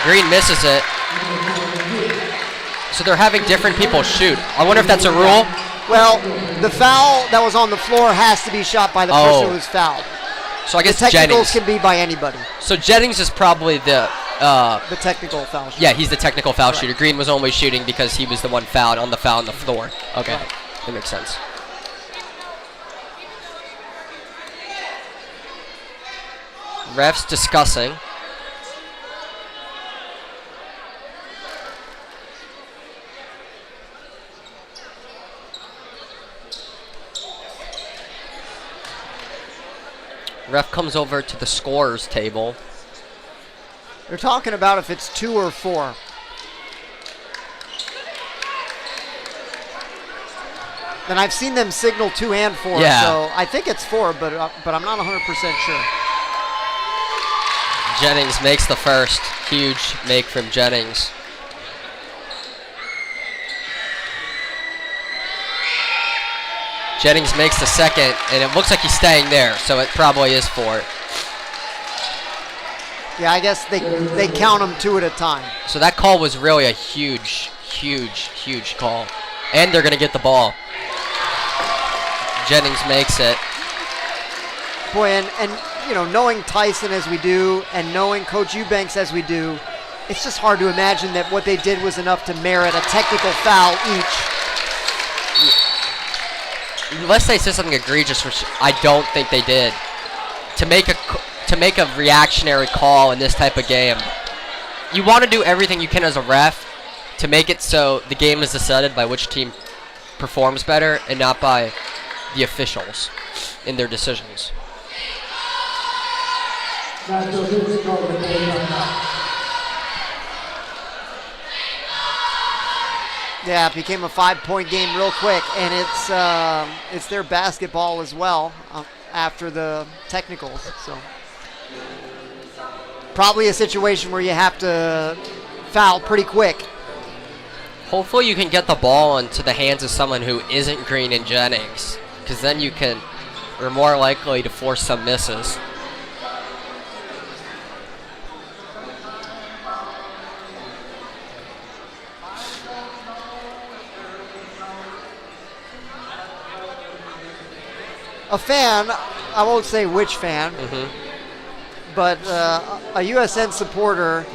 S2: Green misses it. So they're having different people shoot. I wonder if that's a rule.
S3: Well, the foul that was on the floor has to be shot by the person who's fouled.
S2: So I guess
S3: the technicals
S2: Jennings
S3: can be by anybody.
S2: So Jennings is probably the
S3: technical foul shooter.
S2: Yeah, he's the technical foul shooter. Green was only shooting because he was the one fouled on the foul on the floor. Okay, that makes sense. Refs discussing. Ref comes over to the scorer's table.
S3: They're talking about if it's 2 or 4. And I've seen them signal 2 and 4, so I think it's 4, but I'm not 100% sure.
S2: Jennings makes the first. Huge make from Jennings. Jennings makes the second, and it looks like he's staying there, so it probably is 4.
S3: Yeah, I guess they count them 2 at a time.
S2: So that call was really a huge call. And they're going to get the ball. Jennings makes it.
S3: Boy, and knowing Tyson as we do, and knowing Coach Eubanks as we do, it's just hard to imagine that what they did was enough to merit a technical foul each.
S2: Unless they said something egregious, which I don't think they did, to make a reactionary call in this type of game, you want to do everything you can as a ref to make it so the game is decided by which team performs better and not by the officials in their decisions.
S3: Yeah, it became a 5-point game real quick, and it's their basketball as well after the technicals. So probably a situation where you have to foul pretty quick.
S2: Hopefully you can get the ball into the hands of someone who isn't Green and Jennings, because then you're more likely to force some misses.
S3: A fan, I won't say which fan, but a USN supporter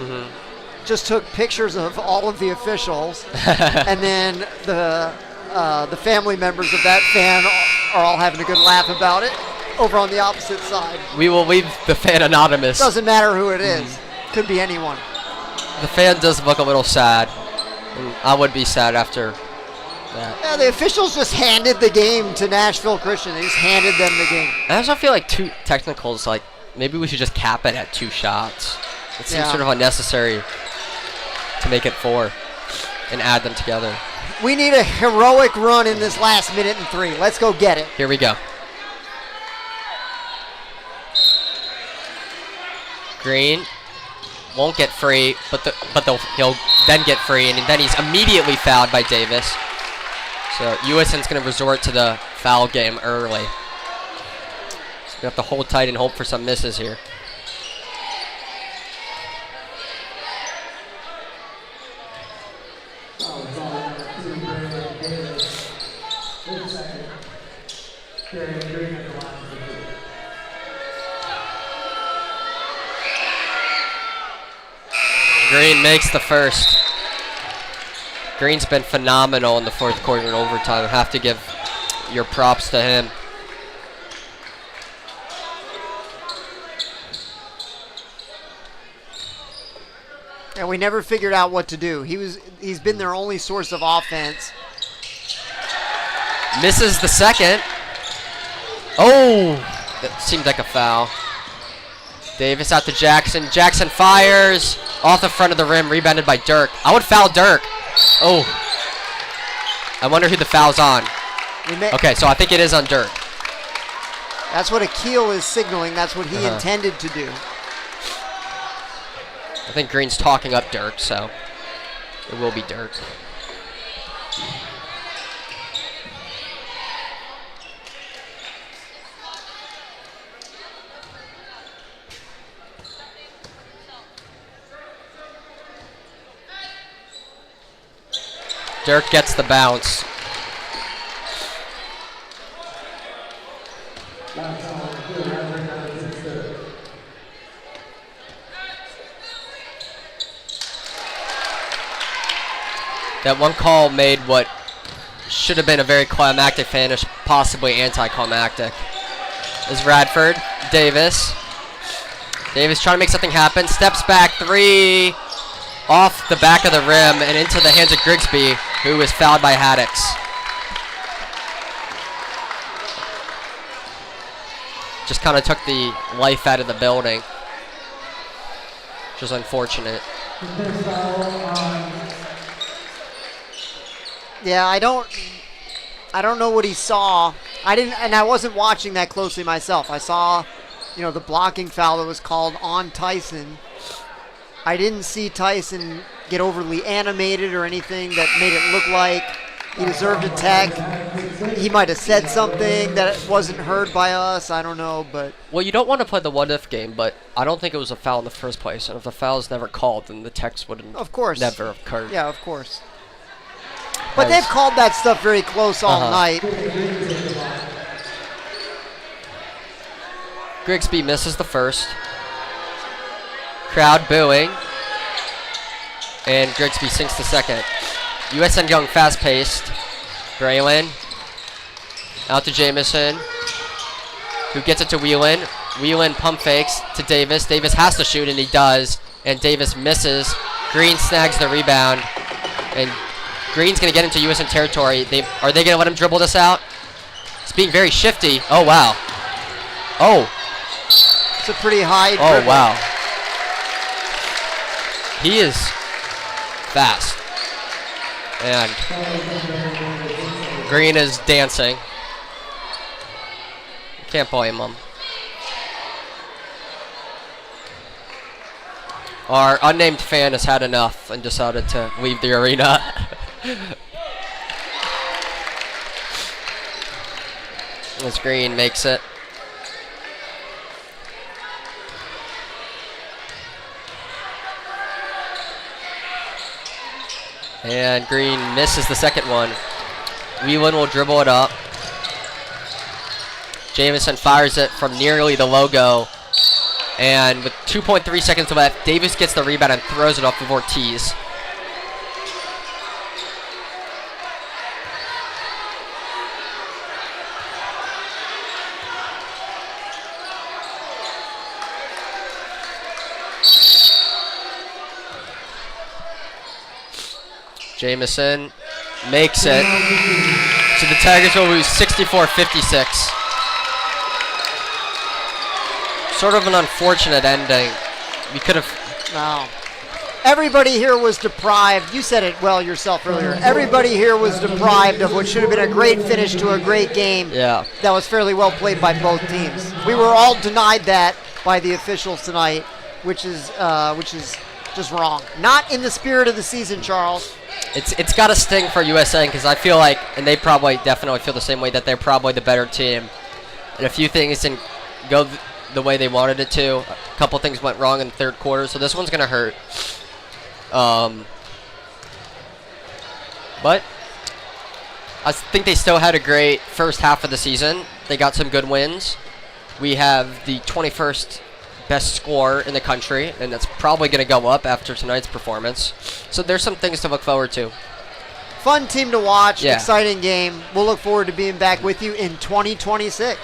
S3: just took pictures of all of the officials, and then the family members of that fan are all having a good laugh about it over on the opposite side.
S2: We will leave the fan anonymous.
S3: Doesn't matter who it is. Could be anyone.
S2: The fan does look a little sad. I would be sad after that.
S3: Yeah, the officials just handed the game to Nashville Christian. They just handed them the game.
S2: I also feel like 2 technicals, like, maybe we should just cap it at 2 shots. It seems sort of unnecessary to make it 4 and add them together.
S3: We need a heroic run in this last minute and 3. Let's go get it.
S2: Here we go. Green won't get free, but he'll then get free, and then he's immediately fouled by Davis. So USN's going to resort to the foul game early. So we have to hold tight and hope for some misses here. Green makes the first. Green's been phenomenal in the 4th quarter and overtime. I have to give your props to him.
S3: And we never figured out what to do. He's been their only source of offense.
S2: Misses the second. Oh, that seemed like a foul. Davis out to Jackson. Jackson fires off the front of the rim, rebounded by Dirk. I would foul Dirk. Oh, I wonder who the foul's on. Okay, so I think it is on Dirk.
S3: That's what Akil is signaling. That's what he intended to do.
S2: I think Green's talking up Dirk, so it will be Dirk. Dirk gets the bounce. That one call made what should have been a very climactic finish, possibly anticlimactic. Is Radford. Davis. Davis trying to make something happen. Steps back, 3 off the back of the rim and into the hands of Grigsby, who is fouled by Haddix. Just kind of took the life out of the building, which was unfortunate.
S3: Yeah, I don't know what he saw. I wasn't watching that closely myself. I saw, the blocking foul that was called on Tyson. I didn't see Tyson get overly animated or anything that made it look like he deserved a tech. He might have said something that wasn't heard by us. I don't know, but...
S2: Well, you don't want to play the what-if game, but I don't think it was a foul in the first place. And if the foul is never called, then the text would never occurred.
S3: Yeah, of course. But they've called that stuff very close all night.
S2: Grigsby misses the first. Crowd booing. And Grigsby sinks the second. USN going fast-paced. Braylon. Out to Jamison, who gets it to Whelan. Whelan pump fakes to Davis. Davis has to shoot, and he does. And Davis misses. Green snags the rebound. And Green's going to get into USN territory. Are they going to let him dribble this out? It's being very shifty. Oh, wow. Oh.
S3: It's a pretty high dribble.
S2: Oh, wow. He is fast. And Green is dancing. Can't blame him. Our unnamed fan has had enough and decided to leave the arena. As Green makes it. And Green misses the second one. Whelan will dribble it up. Jamison fires it from nearly the logo. And with 2.3 seconds left, Davis gets the rebound and throws it off of Ortiz. Jamison makes it. So the Tigers will lose 64-56. Sort of an unfortunate ending. We could have...
S3: No. Everybody here was deprived. You said it well yourself earlier. Everybody here was deprived of what should have been a great finish to a great game.
S2: Yeah.
S3: That was fairly well played by both teams. We were all denied that by the officials tonight, which is just wrong. Not in the spirit of the season, Charles.
S2: It's got to sting for USN because I feel like, and they probably definitely feel the same way, that they're probably the better team. And a few things didn't go the way they wanted it to. A couple things went wrong in the third quarter, so this one's going to hurt. But I think they still had a great first half of the season. They got some good wins. We have the 21st best score in the country, and that's probably going to go up after tonight's performance. So there's some things to look forward to.
S3: Fun team to watch,
S2: Yeah.
S3: exciting game. We'll look forward to being back with you in 2026.